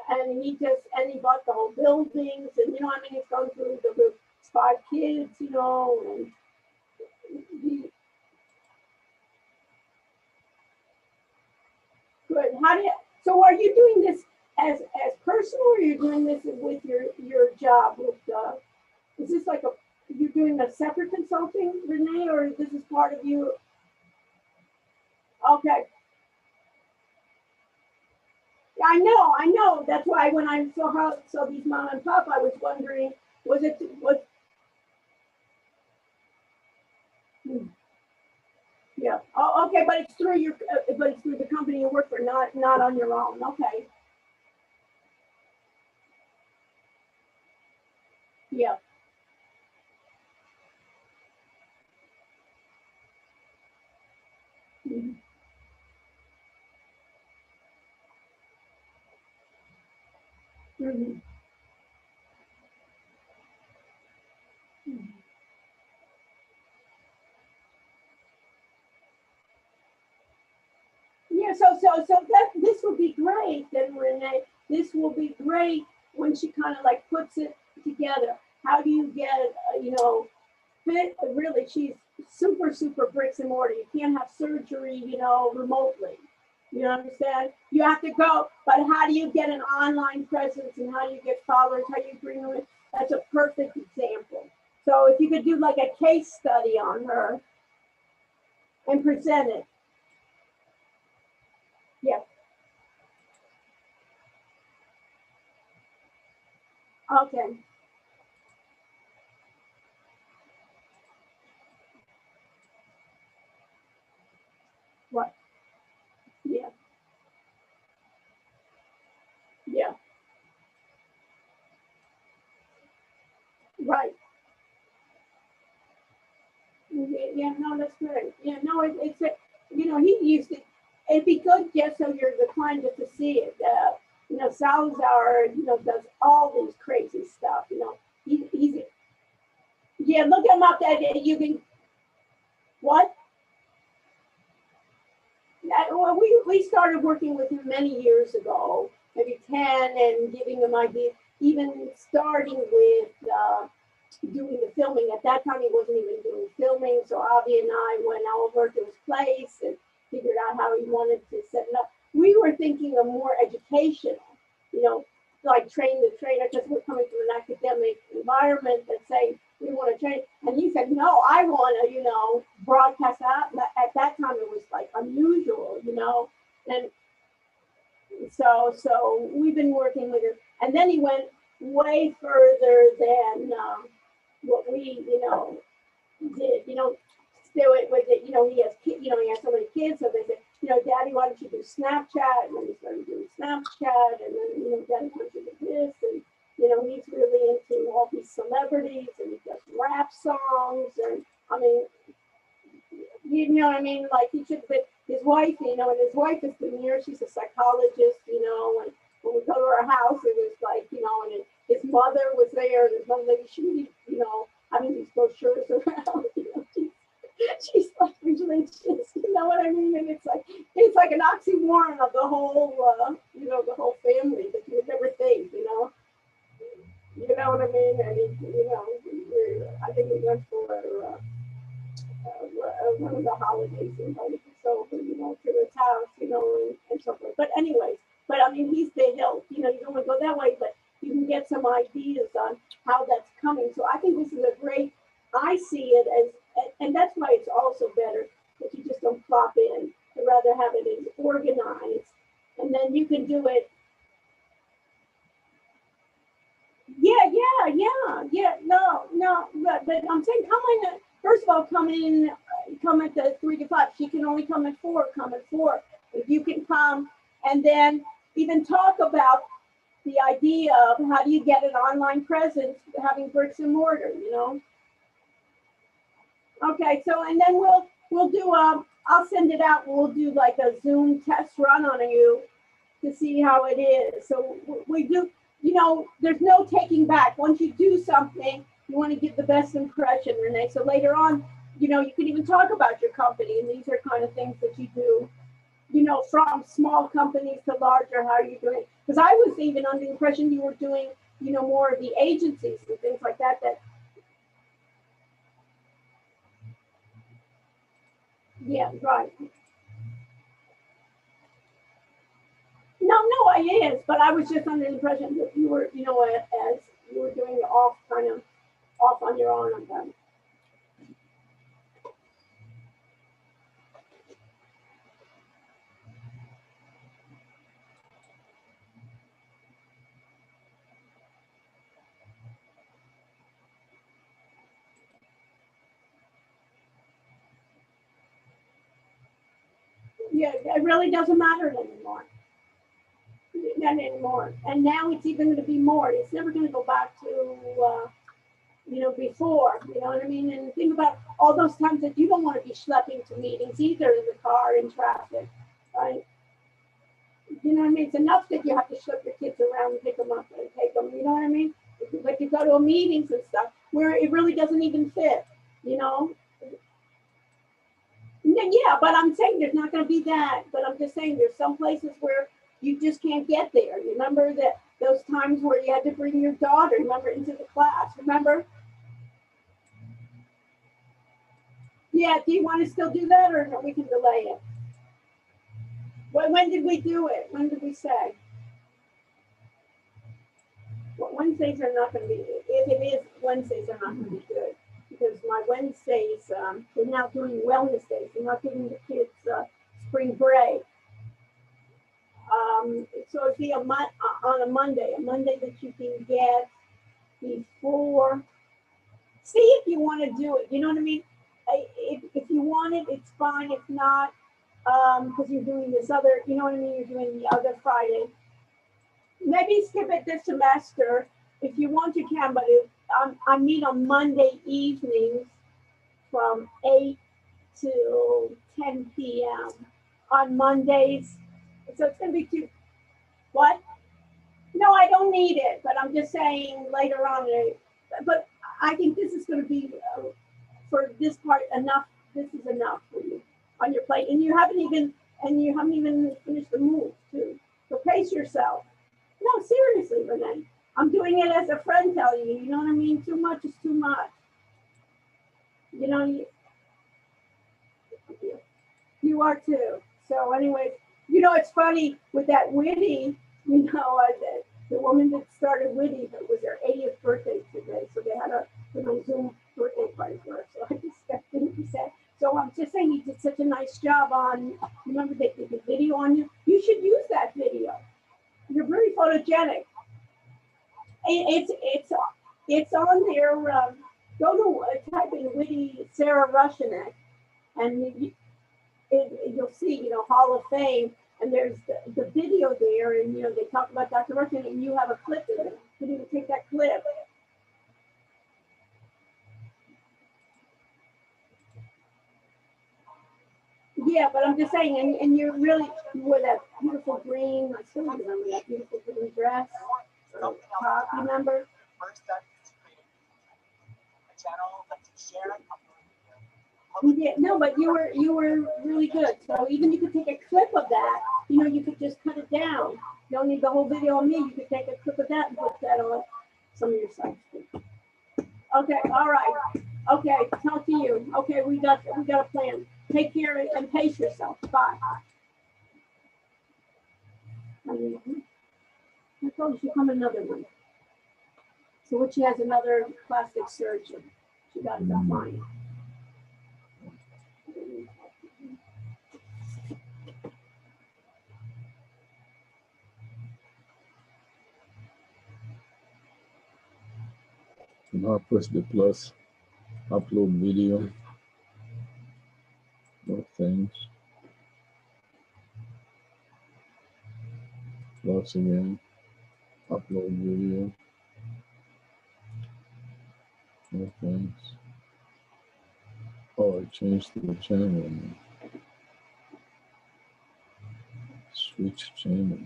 and he bought the whole buildings, and he's gone through the 5 kids, and good. So are you doing this as personal, or are you doing this with your job with is this like you're doing a separate consulting, Renee, or this is part of you? Okay. I know. That's why when I saw these mom and pop, I was wondering, was it. Yeah. Oh, okay, but it's through the company you work for, not on your own. Okay. Yeah. Mm-hmm. Mm-hmm. Yeah, so this will be great then, Renee. This will be great when she kind of like puts it together. How do you get fit? Really, she's super bricks and mortar. You can't have surgery, remotely. You understand? You have to go, but how do you get an online presence, and how do you get followers? How do you bring them in? That's a perfect example. So if you could do like a case study on her and present it. Yeah. Okay. What? Yeah. Yeah. Right. Yeah, no, that's great. Yeah, no, it's a, he used it. It'd be good just so you're the client just to see it. Salazar, does all these crazy stuff. He's yeah. Look him up. That you can. What? Well, we started working with him many years ago, maybe 10, and giving him ideas. Even starting with doing the filming. At that time, he wasn't even doing filming. So Avi and I went over to his place and figured out how he wanted to set it up. We were thinking of more educational, like train the trainer, because we're coming from an academic environment that's saying, we want to change. And he said, no, I want to, broadcast out. At that time, it was like unusual, and so we've been working with it. And then he went way further than what we, did, still it with it, he has he has so many kids, so they said, Daddy, why don't you do Snapchat? And then he started doing Snapchat, and then, Daddy, why don't you do this? And, he's really into all these celebrities, and he does rap songs, and I mean, like he should, but his wife, and his wife is Demir, she's a psychologist, and when we go to her house, it was like, and his mother was there, and his mother, she, having these brochures around, she's like religious, you know what I mean? And it's like an oxymoron of the whole, the whole family that you would never think, you know what I mean? And I think we went for one of the holidays, invited us over, to his house, and so forth. But anyways, I mean, he's the hill, you don't want to go that way, but you can get some ideas on how that's coming. So I think this is a great, I see it as, and that's why it's also better that you just don't plop in, to rather have it as organized, and then you can do it. No, but I'm saying come in, first of all, come at the 3 to 5. She can only come at 4, come at 4. If you can come, and then even talk about the idea of how do you get an online presence, having bricks and mortar, Okay, so, and then we'll do, I'll send it out, we'll do like a Zoom test run on you to see how it is. So we do, there's no taking back. Once you do something, you want to give the best impression, Renee. So later on, you can even talk about your company, and these are kind of things that you do, from small companies to larger, how are you doing? Because I was even under the impression you were doing, more of the agencies and things like that. Yeah, right. No, I is, but I was just under the impression that you were, as you were doing it off on your own on them. Yeah, it really doesn't matter anymore. Not anymore. And now it's even going to be more. It's never going to go back to, before, you know what I mean? And think about all those times that you don't want to be schlepping to meetings either in the car, in traffic, right? You know what I mean? It's enough that you have to schlep your kids around and pick them up and take them, you know what I mean? But you go to meetings and stuff where it really doesn't even fit, Yeah, but I'm saying there's not going to be that. But I'm just saying there's some places where you just can't get there. You remember that those times where you had to bring your daughter, remember, into the class, remember? Yeah, do you want to still do that, or no, we can delay it? When did we do it? When did we say? Well, Wednesdays are not going to be, if it is, Wednesdays are not going to be good. Because my Wednesdays, we're now doing wellness days. We're not giving the kids spring break. So it'd be on a Monday that you can get before. See if you want to do it. You know what I mean? If you want it, it's fine. If not, because you're doing this other, you know what I mean? You're doing the other Friday. Maybe skip it this semester. If you want, you can, but I meet on Monday evenings from 8 to 10 p.m. on Mondays. So it's going to be too, what? No, I don't need it, but I'm just saying later on. But I think this is going to be, for this part, enough. This is enough for you on your plate. And you haven't even finished the move, too. So pace yourself. No, seriously, Renee. I'm doing it as a friend telling you, you know what I mean? Too much is too much. You are too. So anyways, it's funny with that Witty, the woman that started Witty, it was her 80th birthday today. So they for my Zoom birthday party for her, so I just got 50%. So I'm just saying, he did such a nice job on, remember they did the video on you? You should use that video. You're very photogenic. It's on there. Go to type in Witty Sarah Rushinek, and you'll see, you know, Hall of Fame, and there's the video there, and you know they talk about Dr. Rushinek, and you have a clip of it. You can even take that clip. Yeah, but I'm just saying, and you're really, you wore that beautiful green, I still remember that beautiful green dress, top, remember? Yeah, no, but you were really good. So even you could take a clip of that, you know, you could just cut it down. You don't need the whole video on me. You could take a clip of that and put that on some of your sites. Okay, all right. Okay, talk to you. Okay, we got a plan. Take care and pace yourself. Bye. I told you she come another one. So when she has another plastic surgeon, she got it fine. Now press the plus, upload video. No thanks. Plus again, upload video. No thanks. Oh, I changed the channel now. Switch channel.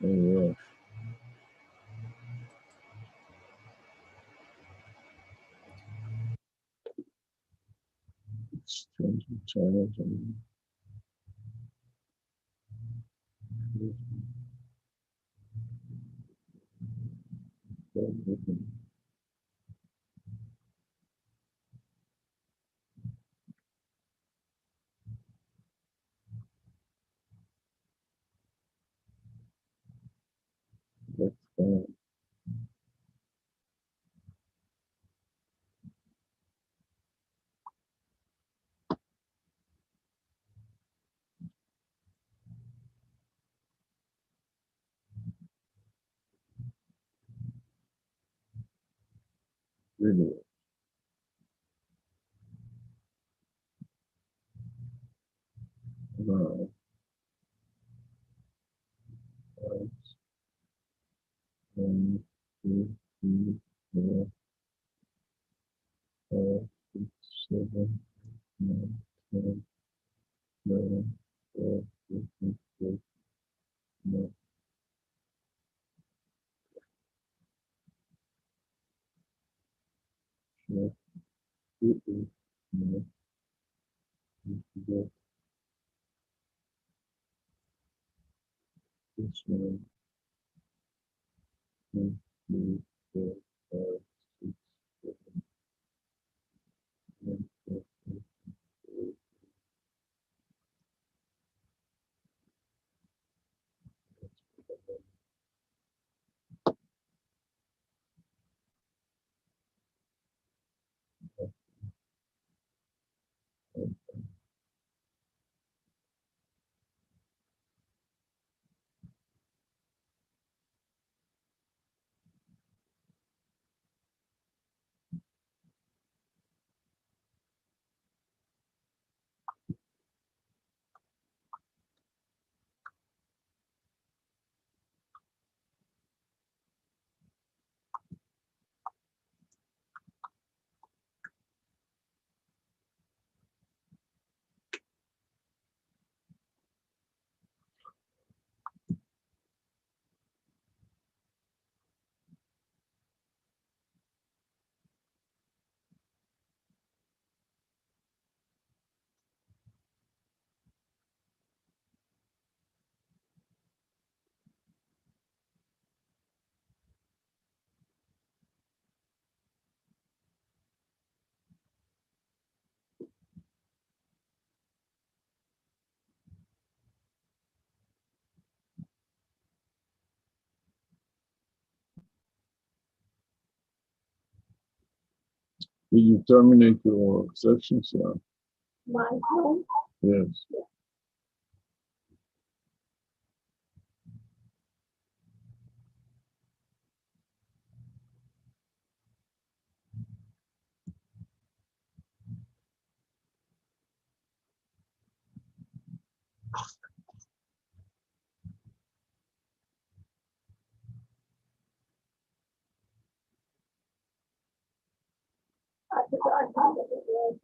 ARush. Let's change the channel. That's fine. Video. Now, 1, 2, 3, 4, 5, 6, 7, 9, 10, 11, 12, 13, 14, 15, 16, 17, 18, this one, 2, 3, 4, 5, 6, 7, 8, 9, 10, 11, Did you terminate your sections? Yeah. My home, Yes. I forgot how it was.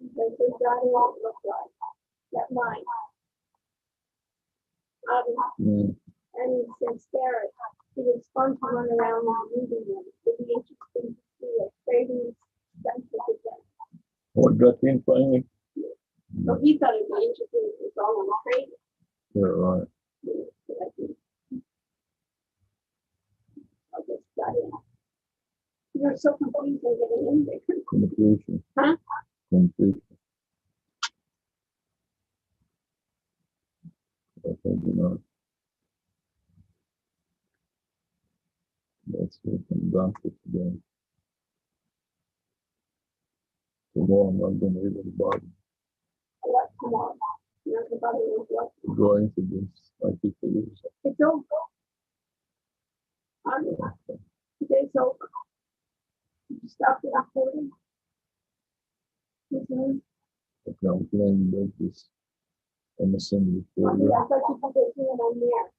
They forgot what it looked like. That mine. Mm. And since there, it was fun to run around reading them. It would be interesting to see a trading expensive again. What got in finally? So he thought it was interesting. It was all on trading. Yeah, right. I just got in. You're so confused on getting in there. Confusion. Huh? Confusion. I think you know. That's it. I'm done for today. Tomorrow I'm not going to even bother. What tomorrow? You're not about to what? Going to this ITPalooza. It's over. Today's over. You stopped the recording. Mhm. Okay, I'm playing like this. I'm assembly I folder. thought you put it in on there.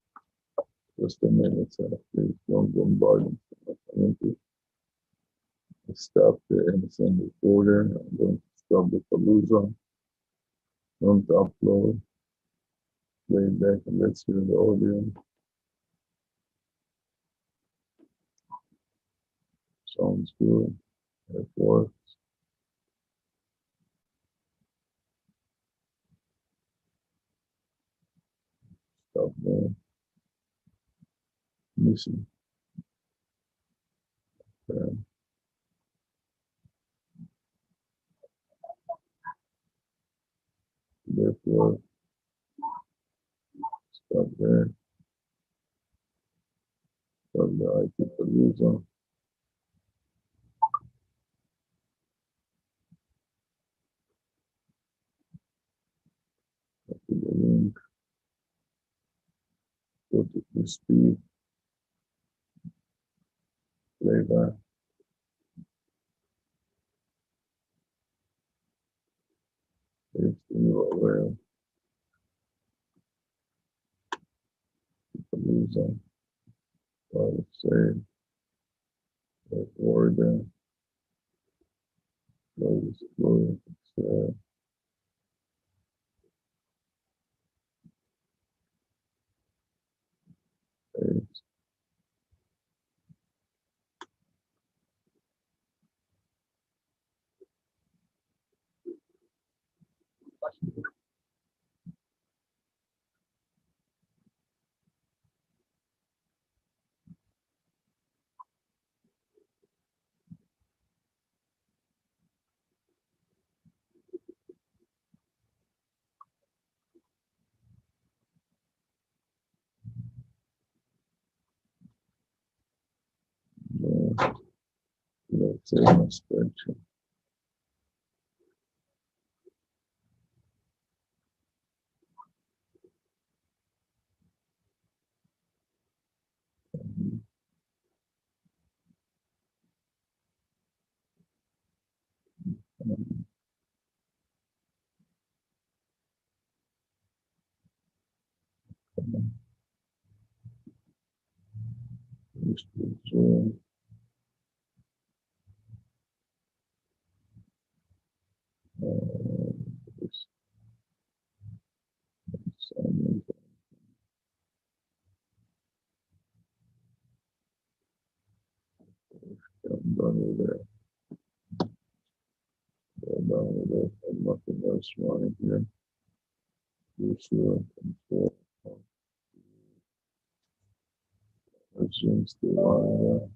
Just a minute, please don't bombard me. I'm going to stop the assembly folder. I'm going to stop the Palooza. Don't upload. Play back and let's hear the audio. Sounds good. It works. Stop there. Listen. Okay. Therefore, stop there. Stop the ITPalooza. Copy the link. Go to the speed. Playback. Paste the URL. ITPalooza. File save. Record there. Close. Share. Paste. Let's save my spreadsheet. I'm done with that. I'm done with that. I'm nothing else running here. Sure. Seems to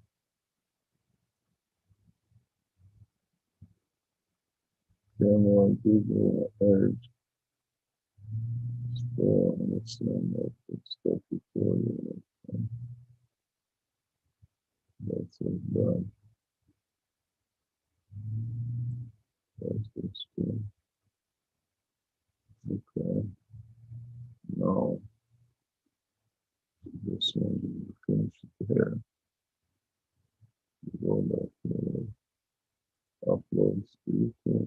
camera Google Edge. Store and it's stuff before you. That's it done. That's the screen. Okay. Now this one we finish it here. Go back to upload speaker.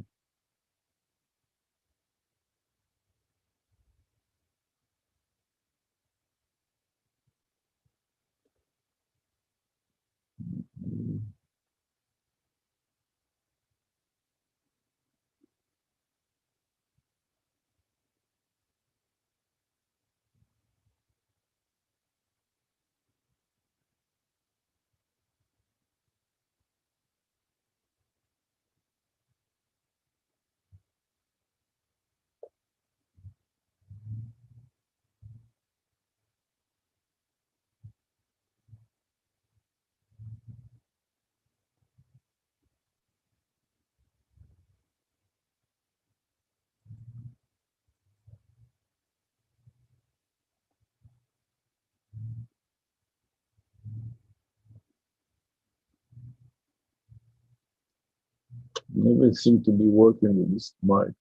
Never seem to be working with this mic.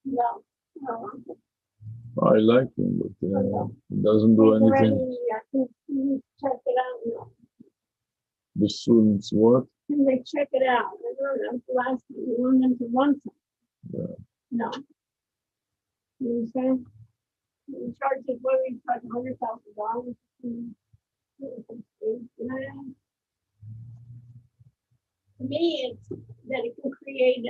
No. I like him, but it doesn't do anything. Check it out. No. The students what? Can they check it out? I heard them last time. You want them to run something. Yeah. No. You understand? We charge it, what we charge $100,000. To me, it's that it can create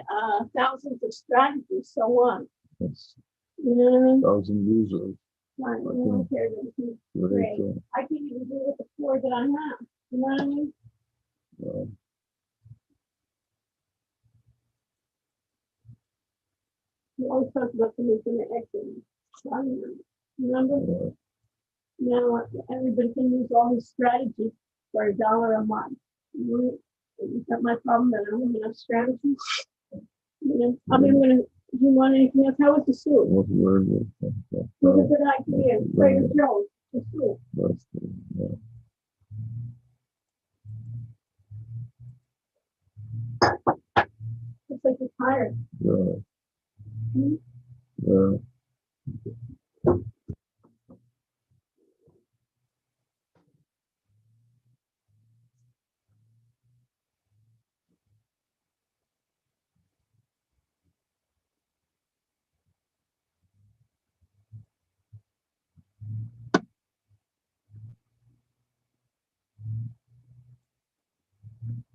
thousands of strategies. So what? Yes. You know what I mean? 1,000 users. Right. I don't care that it's great. I can't even do it with the 4 that I have. You know what I mean? Yeah. You always talk about the movement and equity. Remember? Yeah. Now everybody can use all these strategies for $1 a month. Is that my problem that I don't have enough strategies? You know, I'm even gonna. Do you want anything else? How was the soup? What word is that? It was a good idea. Trader Joe's, the soup. That's the, yeah. It's like you're tired. Yeah. Hmm? Yeah.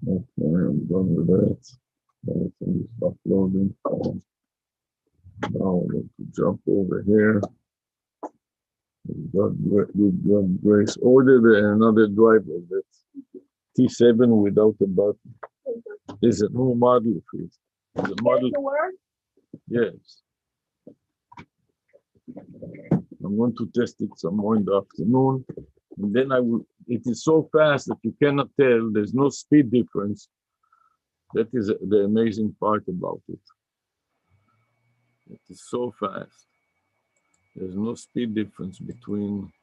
Okay, I'm done with that. Everything is uploading. Now I'm going to jump over here. Good grace. Ordered another driver that's T7 without a button. There's a new model for it. The model. Yes. I'm going to test it some more in the afternoon. And then I will, it is so fast that you cannot tell, there's no speed difference. That is the amazing part about it. It is so fast. There's no speed difference between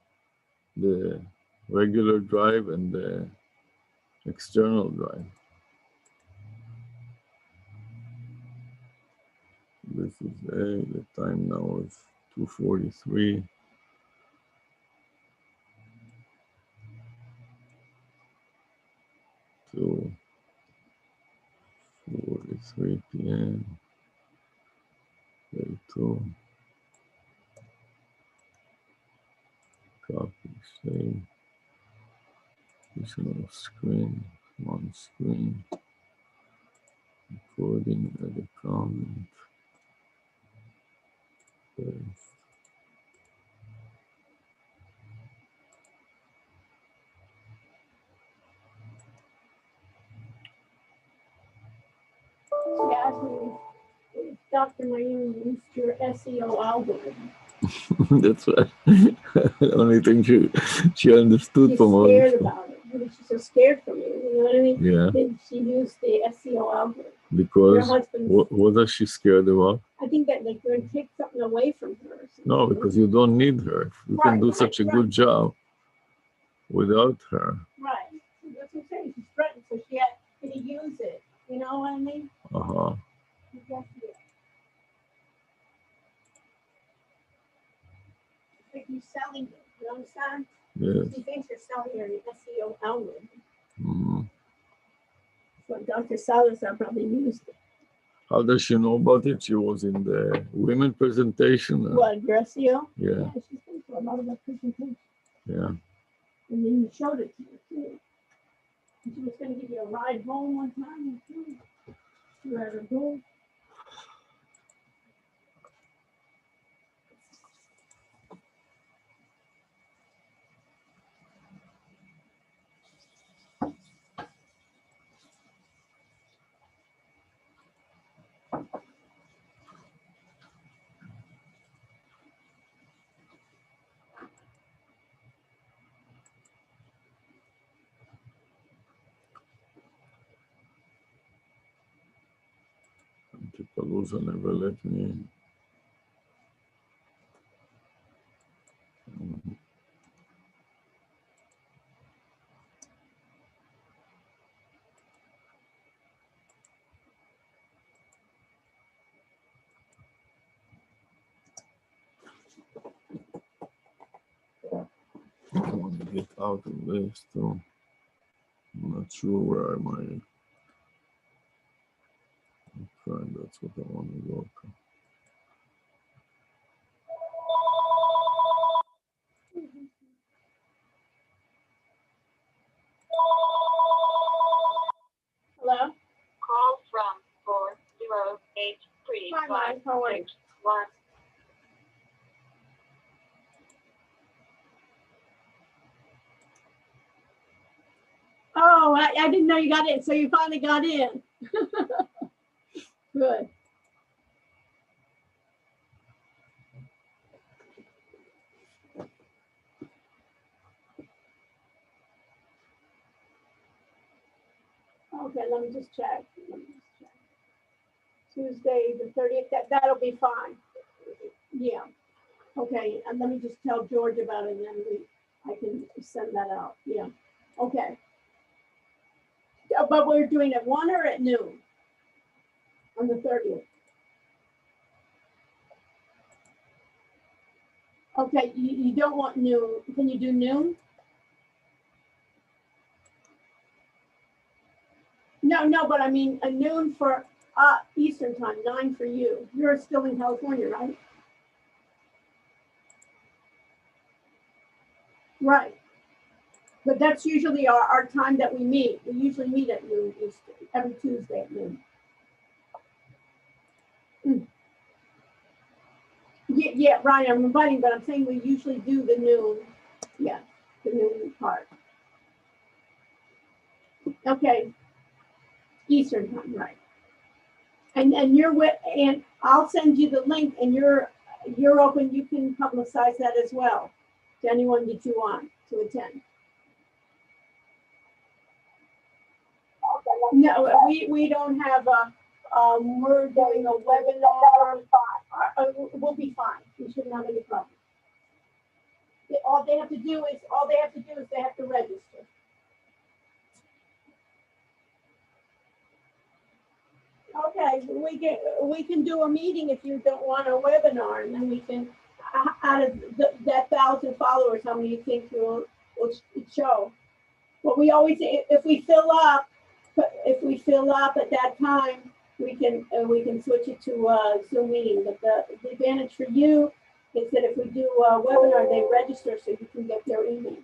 the regular drive and the external drive. This is the time now is 2:43. 2:43 p.m. Day2. Copy, save. Additional screen, one screen. Recording, edit comment. Paste. She asked me if Dr. Mayumi used your SEO algorithm. That's right. The only thing she understood She's from all scared this. about it. maybe she's so scared from you, you know what I mean? Yeah. Then she used the SEO algorithm. Your Because husband, what is she scared about? I think that like you're going to take something away from her. Or something. No, because you don't need her. You can do such a good job without her. Right. So that's what I'm saying. She's threatened, so she had to use it. You know what I mean? Uh-huh. Exactly. It's like you're selling it. You understand? Yes. She thinks you're selling her an SEO algorithm. Mm-hmm. So Dr. Salazar probably used it. How does she know about it? She was in the women presentation. What, your SEO? Yeah. She's been to a lot of the presentations. Yeah. And then you showed it to her too. And she was going to give you a ride home one time. You had her go. ITPalooza never let me. I want to get out of this too. I'm not sure where am I. Okay, that's what I want to go to. Hello? Call from 4083561. Hi, Mike. How are you? Oh, I didn't know you got in. So you finally got in. Good. Okay, let me just check. Tuesday, the 30th, that'll be fine. Yeah. Okay, and let me just tell George about it, and then I can send that out. Yeah. Okay. But we're doing it 1 or at noon? On the 30th. Okay, you don't want noon. Can you do noon? No, but I mean a noon for Eastern time, 9 for you. You're still in California, right? Right. But that's usually our time that we meet. We usually meet at noon Eastern, every Tuesday at noon. Yeah, right, I'm inviting, but I'm saying we usually do the noon. Yeah, the noon part. Okay. Eastern time, right. And you're with, and I'll send you the link, and you're open, you can publicize that as well to anyone that you want to attend. No, we don't have we're doing a webinar. We'll be fine. We shouldn't have any problem. All they have to do is they have to register. Okay, we can do a meeting if you don't want a webinar, and then we can, out of that 1,000 followers, how many you think will show? But we always, if we fill up at that time, we can switch it to a Zoom meeting. But the advantage for you is that if we do a webinar, they register so you can get their email.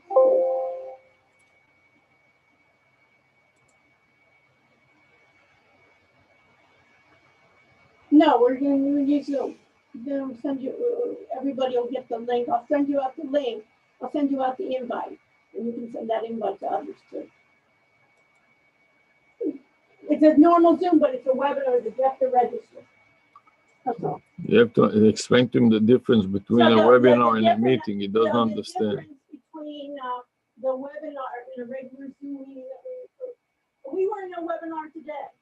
No, we're going to use Zoom. Then I'll send you, everybody will get the link. I'll send you out the link. I'll send you out the invite, and you can send that invite to others too. It's a normal Zoom, but it's a webinar that you have to register. That's all. You have to explain to him the difference between a webinar and a meeting. He doesn't understand. The difference between the webinar in a regular Zoom meeting that we were in a webinar today.